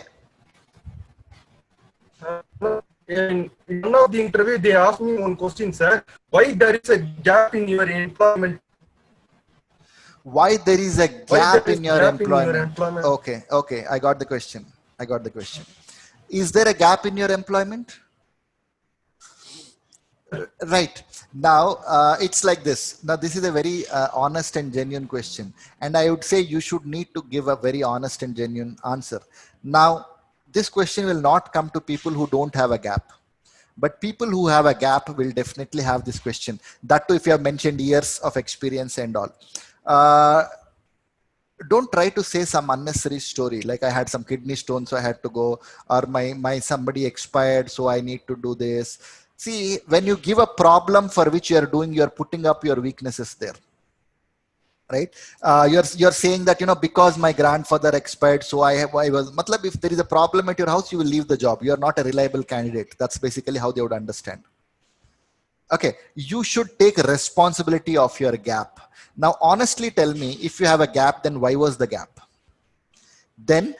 D: In one of the interview, they asked me one question, sir. Why there is a gap in your employment?
B: Why there is a
D: Why
B: gap
D: there is
B: in your
D: gap in your
B: employment?
D: employment?
B: Okay, I got the question. Is there a gap in your employment? Right. Now, it's like this. Now, this is a very honest and genuine question. And I would say you should need to give a very honest and genuine answer. Now, this question will not come to people who don't have a gap. But people who have a gap will definitely have this question. That too, if you have mentioned years of experience and all. Don't try to say some unnecessary story like I had some kidney stones, so I had to go, or my somebody expired, so I need to do this. See, when you give a problem for which you are doing, you are putting up your weaknesses there, right? You're saying that, you know, because my grandfather expired, so I was matlab, if there is a problem at your house, you will leave the job. You are not a reliable candidate. That's basically how they would understand. Okay, you should take responsibility of your gap. Now, honestly tell me, if you have a gap, then why was the gap? Then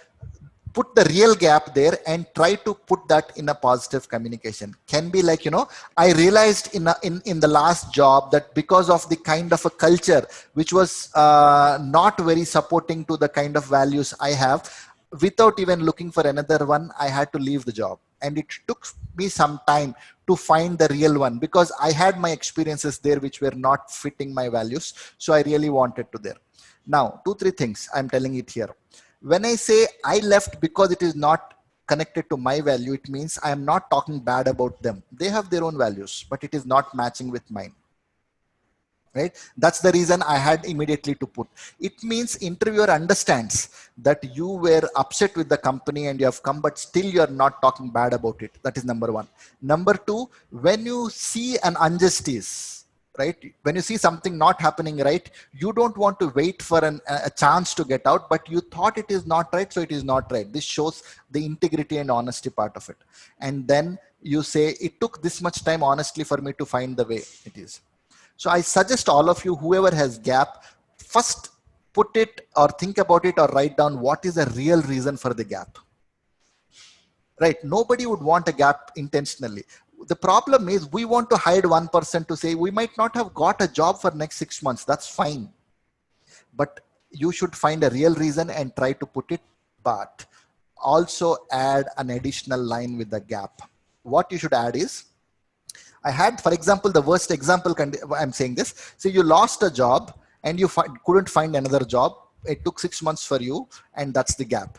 B: put the real gap there and try to put that in a positive communication. Can be like, you know, I realized in the last job that because of the kind of a culture which was not very supporting to the kind of values I have, without even looking for another one, I had to leave the job. And it took me some time to find the real one, because I had my experiences there which were not fitting my values. So I really wanted to there. Now, 2-3 things I'm telling it here. When I say I left because it is not connected to my value, it means I am not talking bad about them. They have their own values, but it is not matching with mine. Right? That's the reason I had immediately to put. It means interviewer understands that you were upset with the company and you have come, but still you are not talking bad about it. That is number one. Number two, when you see an injustice, right? When you see something not happening right, you don't want to wait for a chance to get out, but you thought it is not right, so it is not right. This shows the integrity and honesty part of it. And then you say, it took this much time honestly for me to find the way it is. So I suggest all of you, whoever has gap, first put it or think about it or write down what is the real reason for the gap. Right? Nobody would want a gap intentionally. The problem is we want to hide one person to say we might not have got a job for next 6 months. That's fine. But you should find a real reason and try to put it, but also add an additional line with the gap. What you should add is, I had, for example, the worst example, I'm saying this. So you lost a job and you couldn't find another job. It took 6 months for you, and that's the gap.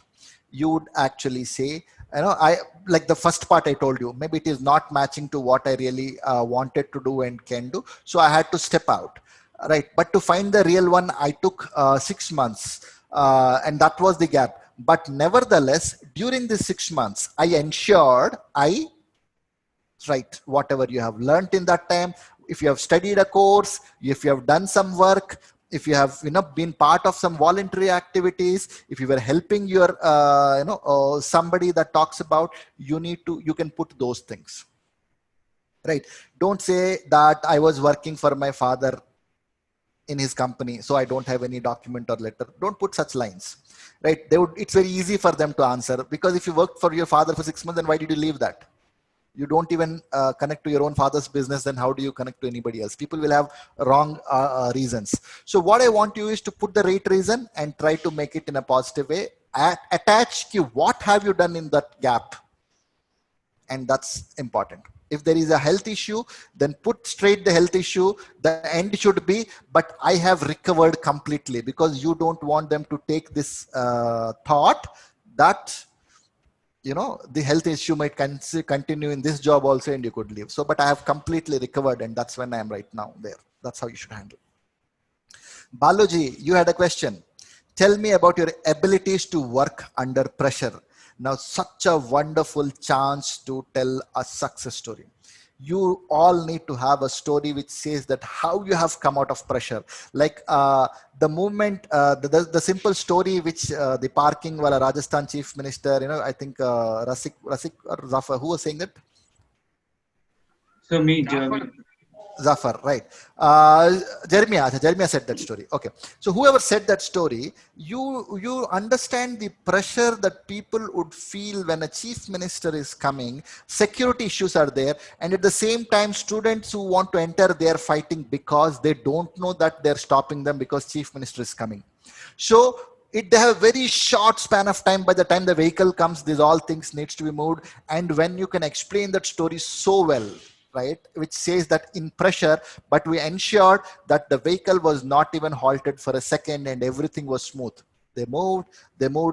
B: You would actually say, you know, I like the first part I told you, maybe it is not matching to what I really wanted to do and can do. So I had to step out, right? But to find the real one, I took 6 months, and that was the gap. But nevertheless, during the 6 months, I ensured right, whatever you have learned in that time, if you have studied a course, if you have done some work, if you have, you know, been part of some voluntary activities, if you were helping your somebody that talks about, you can put those things, right? Don't say that I was working for my father in his company, so I don't have any document or letter. Don't put such lines, right? It's very easy for them to answer, because if you worked for your father for 6 months, then why did you leave that? You don't even connect to your own father's business, then how do you connect to anybody else? People will have wrong reasons. So what I want you is to put the right reason and try to make it in a positive way. Attach what have you done in that gap, and that's important. If there is a health issue, then put straight the health issue. The end should be, but I have recovered completely, because you don't want them to take this thought that, you know, the health issue might continue in this job also and you could leave. So, but I have completely recovered, and that's when I am right now there. That's how you should handle. Balaji, you had a question. Tell me about your abilities to work under pressure. Now, such a wonderful chance to tell a success story. You all need to have a story which says that how you have come out of pressure. Like the movement, the simple story which the parking wala Rajasthan chief minister, you know, I think Rasik or Zafar, who was saying that?
C: So me,
A: Jafar.
B: Zafar, right. Jeremiah said that story. Okay. So whoever said that story, you understand the pressure that people would feel when a chief minister is coming, security issues are there, and at the same time, students who want to enter, they are fighting because they don't know that they're stopping them because chief minister is coming. So they have a very short span of time. By the time the vehicle comes, these all things needs to be moved. And when you can explain that story so well, right, which says that in pressure, but we ensured that the vehicle was not even halted for a second and everything was smooth. They moved,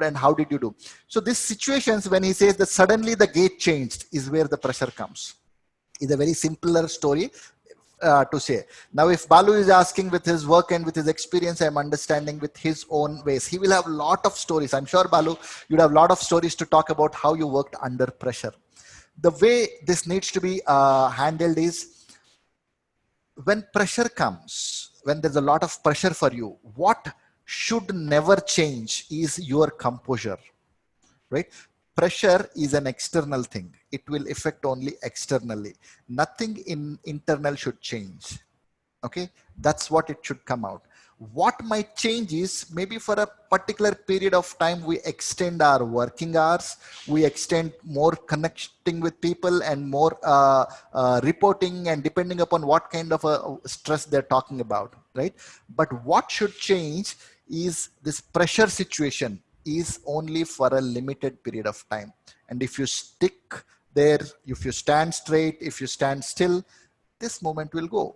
B: and how did you do? So these situations, when he says that suddenly the gate changed, is where the pressure comes. It's a very simpler story to say. Now, if Balu is asking with his work and with his experience, I'm understanding with his own ways. He will have a lot of stories. I'm sure, Balu, you'd have a lot of stories to talk about how you worked under pressure. The way this needs to be handled is when pressure comes, when there's a lot of pressure for you, what should never change is your composure, right? Pressure is an external thing. It will affect only externally. Nothing in internal should change. Okay, that's what it should come out. What might change is maybe for a particular period of time, we extend our working hours, we extend more connecting with people and more reporting, and depending upon what kind of a stress they're talking about, right? But what should change is this pressure situation is only for a limited period of time. And if you stick there, if you stand straight, if you stand still, this moment will go.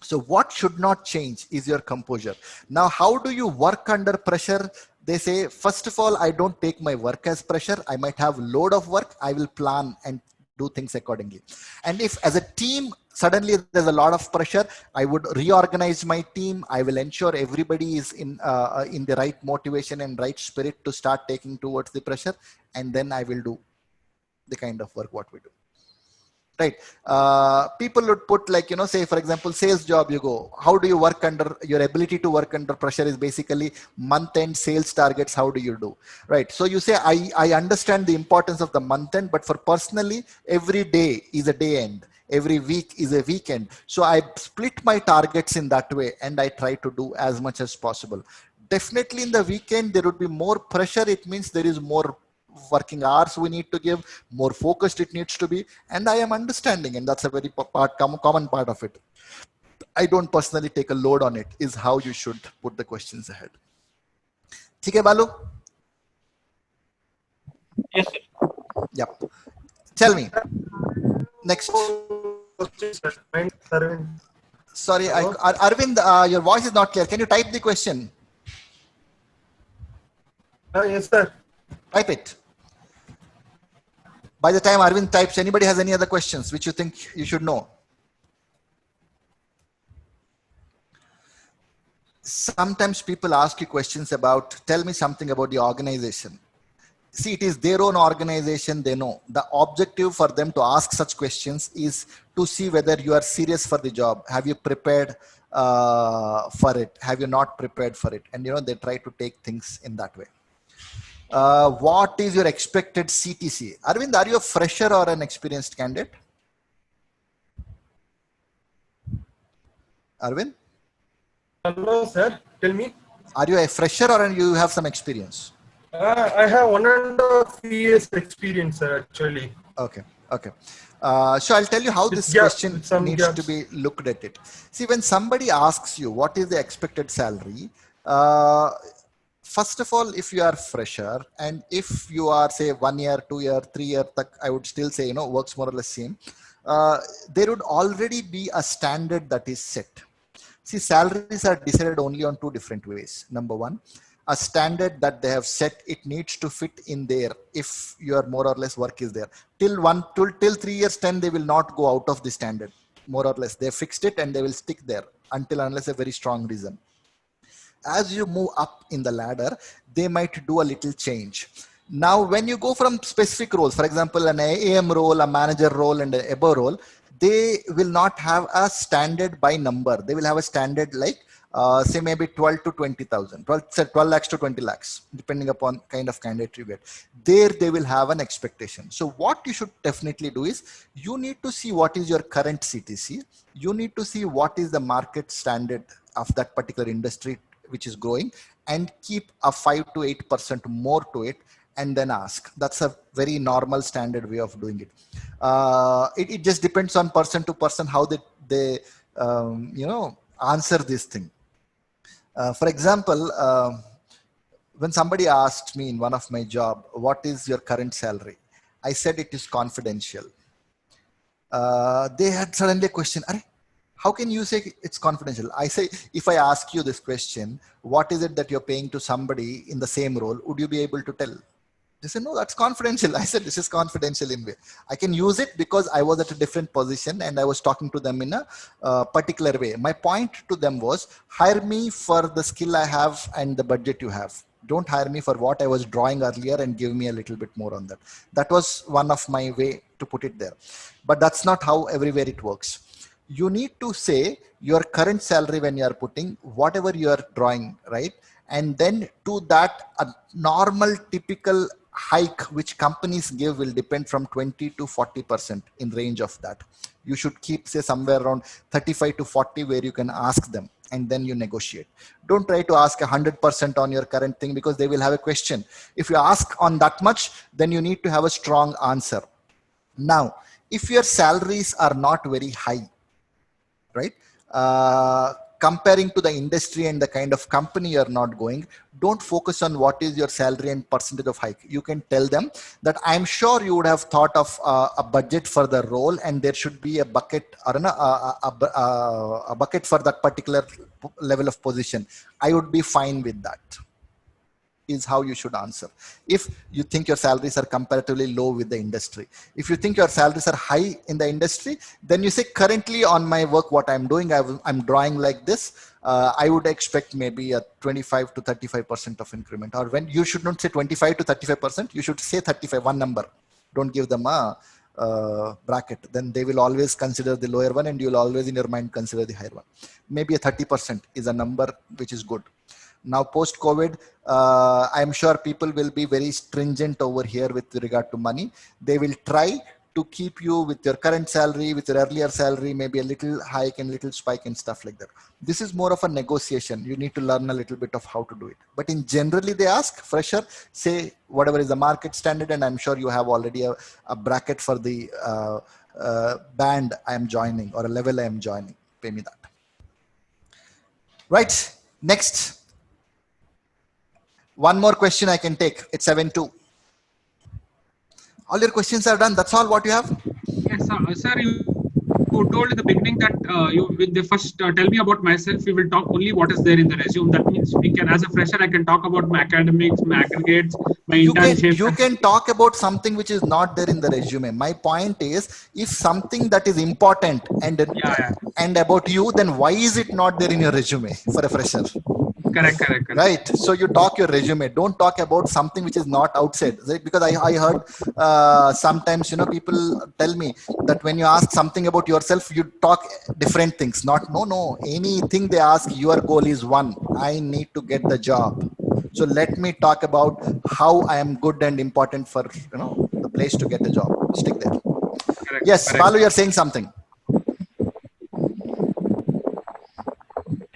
B: So what should not change is your composure. Now, how do you work under pressure? They say, first of all, I don't take my work as pressure. I might have load of work. I will plan and do things accordingly. And if as a team, suddenly there's a lot of pressure, I would reorganize my team. I will ensure everybody is in the right motivation and right spirit to start taking towards the pressure. And then I will do the kind of work what we do. Right. People would put, like, you know, say, for example, sales job, you go, how do you work under, your ability to work under pressure is basically month end sales targets. How do you do? Right. So you say, I understand the importance of the month end, but for personally, every day is a day end. Every week is a weekend. So I split my targets in that way, and I try to do as much as possible. Definitely in the weekend, there would be more pressure. It means there is more working hours we need to give, more focused it needs to be, and I am understanding, and that's a very common part of it. I don't personally take a load on it, is how you should put the questions ahead. Okay, Balu?
D: Yes, sir.
B: Yep. Tell me. Next. Sorry, Arvind, your voice is not clear. Can you type the question?
D: Yes, sir.
B: Type it. By the time Arvind types, anybody has any other questions which you think you should know? Sometimes people ask you questions about, tell me something about the organization. See, it is their own organization, they know. The objective for them to ask such questions is to see whether you are serious for the job. Have you prepared for it? Have you not prepared for it? And, you know, they try to take things in that way. What is your expected CTC? Arvind, are you a fresher or an experienced candidate? Arvind?
D: Hello, sir. Tell me.
B: Are you a fresher or you have some experience?
D: I have 1.5 years experience, sir, actually.
B: Okay. Okay. So I'll tell you how this question needs to be looked at it. See, when somebody asks you, what is the expected salary? First of all, if you are fresher, and if you are, say, 1 year, 2 year, 3 year, I would still say, you know, works more or less same. There would already be a standard that is set. See, salaries are decided only on two different ways. Number one, a standard that they have set, it needs to fit in there. If your more or less work is there till 3 years, 10, they will not go out of the standard. More or less, they fixed it and they will stick there until unless a very strong reason. As you move up in the ladder, they might do a little change. Now, when you go from specific roles, for example, an AM role, a manager role, and an above role, they will not have a standard by number. They will have a standard like say maybe 12 to 20,000, 12 lakhs to 20 lakhs, depending upon kind of candidate you get. There they will have an expectation. So what you should definitely do is you need to see what is your current CTC. You need to see what is the market standard of that particular industry which is growing, and keep a 5 to 8% more to it, and then ask. That's a very normal standard way of doing it. It just depends on person to person how they answer this thing. For example, when somebody asked me in one of my job, what is your current salary? I said it is confidential. They had suddenly a question, how can you say it's confidential? I say, if I ask you this question, what is it that you're paying to somebody in the same role? Would you be able to tell? They said, no, that's confidential. I said, this is confidential in way. I can use it because I was at a different position and I was talking to them in a particular way. My point to them was, hire me for the skill I have and the budget you have. Don't hire me for what I was drawing earlier and give me a little bit more on that. That was one of my way to put it there. But that's not how everywhere it works. You need to say your current salary when you are putting whatever you are drawing, right? And then to that, a normal typical hike which companies give will depend from 20 to 40% in range of that. You should keep, say, somewhere around 35 to 40 where you can ask them, and then you negotiate. Don't try to ask 100% on your current thing, because they will have a question. If you ask on that much, then you need to have a strong answer. Now, if your salaries are not very high, right? Comparing to the industry and the kind of company you're not going, don't focus on what is your salary and percentage of hike. You can tell them that I'm sure you would have thought of a budget for the role, and there should be a bucket or a bucket for that particular level of position. I would be fine with that, is how you should answer. If you think your salaries are comparatively low with the industry. If you think your salaries are high in the industry, then you say, currently on my work, what I'm doing, I'm drawing like this. I would expect maybe a 25 to 35% of increment. Or when you should not say 25 to 35%, you should say 35, one number. Don't give them a bracket. Then they will always consider the lower one, and you'll always in your mind consider the higher one. Maybe a 30% is a number which is good. Now, post-COVID, I'm sure people will be very stringent over here with regard to money. They will try to keep you with your current salary, with your earlier salary, maybe a little hike and little spike and stuff like that. This is more of a negotiation. You need to learn a little bit of how to do it. But in generally, they ask, fresher, say whatever is the market standard, and I'm sure you have already a bracket for the band I am joining or a level I am joining. Pay me that. Right, next. One more question I can take. It's 7-2. All your questions are done. That's all what you have?
A: Yes, sir. You told in the beginning that when they first tell me about myself, we will talk only what is there in the resume. That means we can, as a fresher, I can talk about my academics, my aggregates, my internship.
B: You can talk about something which is not there in the resume. My point is, if something that is important and about you, then why is it not there in your resume for a fresher?
A: Correct.
B: Right. So you talk your resume. Don't talk about something which is not outside. Right? Because I heard sometimes, people tell me that when you ask something about yourself, you talk different things. No. Anything they ask, your goal is one. I need to get the job. So let me talk about how I am good and important for the place to get a job. Stick there.
A: Correct.
B: Yes, Balu, you're saying something.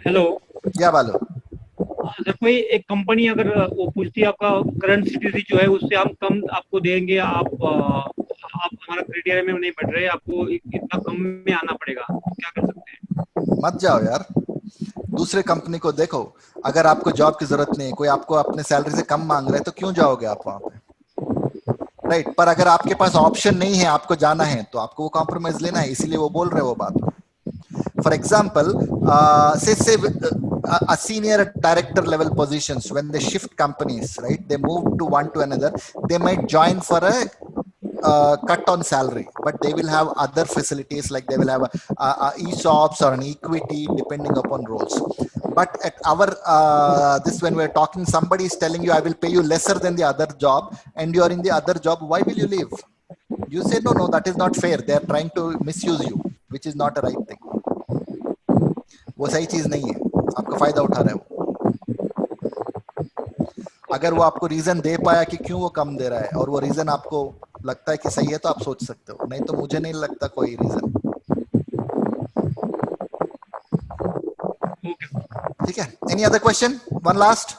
E: Hello.
B: Yeah, Balu.
E: Sir कोई एक company अगर वो पूछती है आपका current CTC जो है उससे हम कम आपको देंगे, आप हमारा क्राइटेरिया में नहीं बढ़ रहे, आपको इतना कम में आना पड़ेगा, क्या कर सकते हैं?
B: मत जाओ यार, दूसरे कंपनी को देखो. अगर आपको जॉब की जरूरत नहीं, कोई आपको अपने सैलरी से कम मांग रहा है, तो क्यों जाओगे आप वहां पे? राइट. पर अगर आपके पास ऑप्शन नहीं है, आपको जाना है, तो आपको वो कॉम्प्रोमाइज लेना है. इसीलिए वो बोल रहे हैं वो बात. For example, say a senior director level positions, when they shift companies, right, they move to one to another, they might join for a cut on salary, but they will have other facilities, like they will have a ESOPs or an equity depending upon roles. But at our when we're talking, somebody is telling you, I will pay you lesser than the other job, and you are in the other job, why will you leave? You say, no, that is not fair. They are trying to misuse you, which is not a right thing. वो सही चीज नहीं है. आपका फायदा उठा रहा है वो। अगर वो आपको रीजन दे पाया कि क्यों वो कम दे रहा है और वो रीजन आपको लगता है कि सही है तो आप सोच सकते हो, नहीं तो मुझे नहीं लगता कोई रीजन। ठीक है, any other question? One last.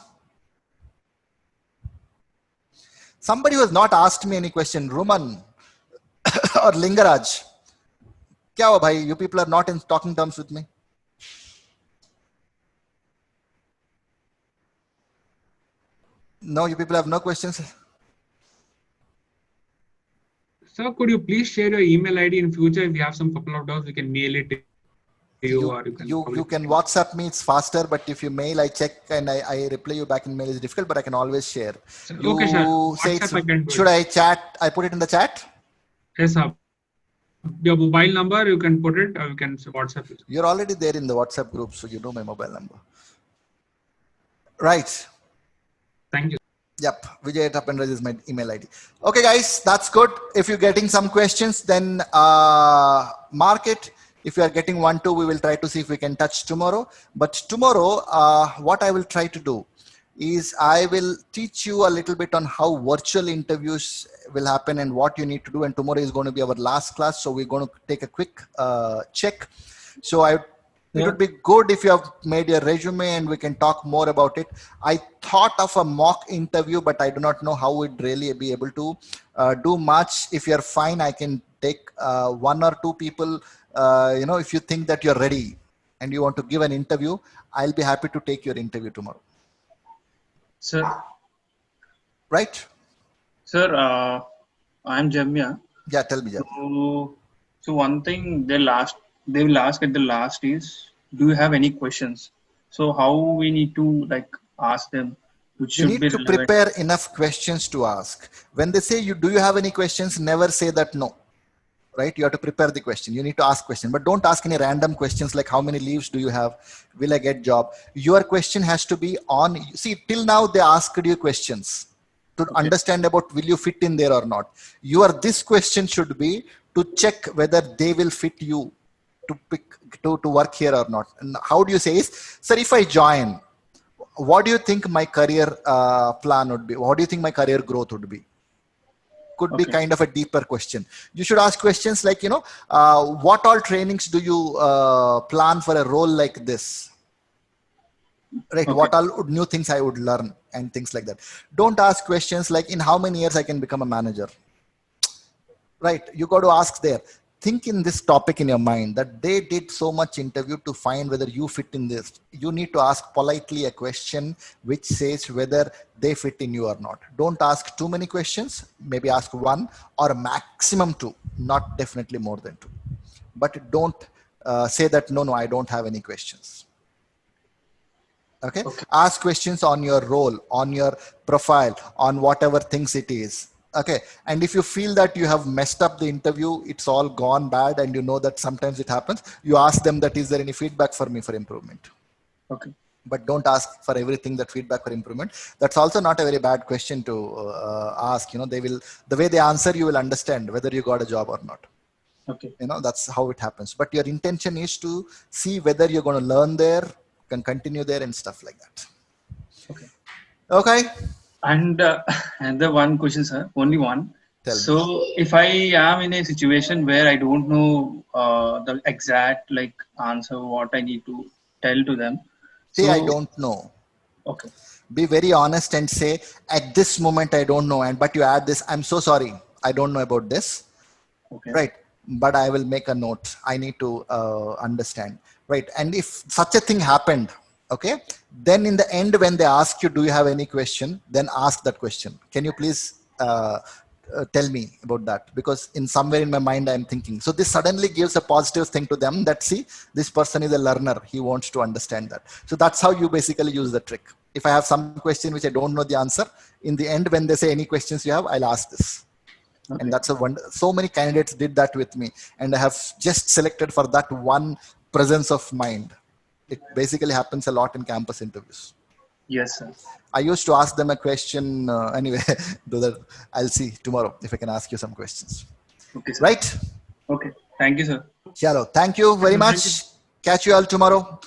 B: Somebody who has not asked me any question, Ruman or Lingaraj. क्या हुआ भाई? You people are not in talking terms with me. No, you people have no questions.
A: Sir, could you please share your email ID in future? If you have some couple of dollars, we can mail it to you, or
B: You can WhatsApp me, it's faster, but if you mail, I check and I reply you back in mail is difficult, but I can always share. You
A: okay, sir.
B: say
A: WhatsApp I can do
B: should
A: it.
B: I chat? I put it in the chat?
A: Yes, sir. Your mobile number, you can put it, or you can WhatsApp it.
B: You're already there in the WhatsApp group, so you know my mobile number. Right.
A: Thank you.
B: Yep, Vijay Tapanraj is my email ID. Okay, guys, that's good. If you're getting some questions, then mark it. If you are getting 1, 2, we will try to see if we can touch tomorrow. But tomorrow, what I will try to do is I will teach you a little bit on how virtual interviews will happen and what you need to do. And tomorrow is going to be our last class. So we're going to take a quick check. So it would be good if you have made your resume and we can talk more about it. I thought of a mock interview, but I do not know how we'd really be able to do much. If you're fine, I can take 1 or 2 people. If you think that you're ready and you want to give an interview, I'll be happy to take your interview tomorrow.
C: Sir.
B: Right?
C: Sir, I'm Jamia.
B: Yeah, tell me, Jamia.
C: So one thing they will ask at the last is, do you have any questions? So how we need to ask them? Which
B: you
C: should
B: need to prepare enough questions to ask. When they say do you have any questions, never say that no. Right? You have to prepare the question. You need to ask questions, but don't ask any random questions like how many leaves do you have? Will I get job? Your question has to be on. See, till now they asked you questions to understand about will you fit in there or not. This question should be to check whether they will fit you to pick to work here or not. And how do you say is, sir, if I join, what do you think my career plan would be? What do you think my career growth would be? Could be kind of a deeper question. You should ask questions like, what all trainings do you plan for a role like this? Right? What all new things I would learn and things like that. Don't ask questions like in how many years I can become a manager. Right? You got to ask there. Think in this topic in your mind that they did so much interview to find whether you fit in this. You need to ask politely a question which says whether they fit in you or not. Don't ask too many questions. Maybe ask 1 or maximum 2, not definitely more than 2. But don't say that, no, I don't have any questions. Okay? Ask questions on your role, on your profile, on whatever things it is. Okay. And if you feel that you have messed up the interview, it's all gone bad, and you know that sometimes it happens, you ask them that, is there any feedback for me for improvement?
C: Okay.
B: But don't ask for everything that feedback for improvement. That's also not a very bad question to ask. The way they answer, you will understand whether you got a job or not.
C: Okay.
B: That's how it happens. But your intention is to see whether you're going to learn there, can continue there and stuff like that.
C: Okay.
B: Okay.
C: And the one question, sir, only one.
B: Tell
C: me. If I am in a situation where I don't know the exact answer, what I need to tell to them.
B: Say, I don't know.
C: Okay.
B: Be very honest and say, at this moment, I don't know. But you add this, I'm so sorry. I don't know about this.
C: Okay.
B: Right. But I will make a note. I need to understand. Right. And if such a thing happened, okay, then in the end, when they ask you, do you have any question? Then ask that question. Can you please tell me about that? Because in somewhere in my mind, I'm thinking. So this suddenly gives a positive thing to them that, see, this person is a learner. He wants to understand that. So that's how you basically use the trick. If I have some question which I don't know the answer, in the end, when they say any questions you have, I'll ask this. Okay. And that's a wonder. So many candidates did that with me. And I have just selected for that one presence of mind. It basically happens a lot in campus interviews.
C: Yes, sir.
B: I used to ask them a question. Anyway, I'll see tomorrow if I can ask you some questions.
C: Okay, sir.
B: Right?
C: Okay. Thank you, sir.
B: Chalo. Thank you very much. Catch you all tomorrow.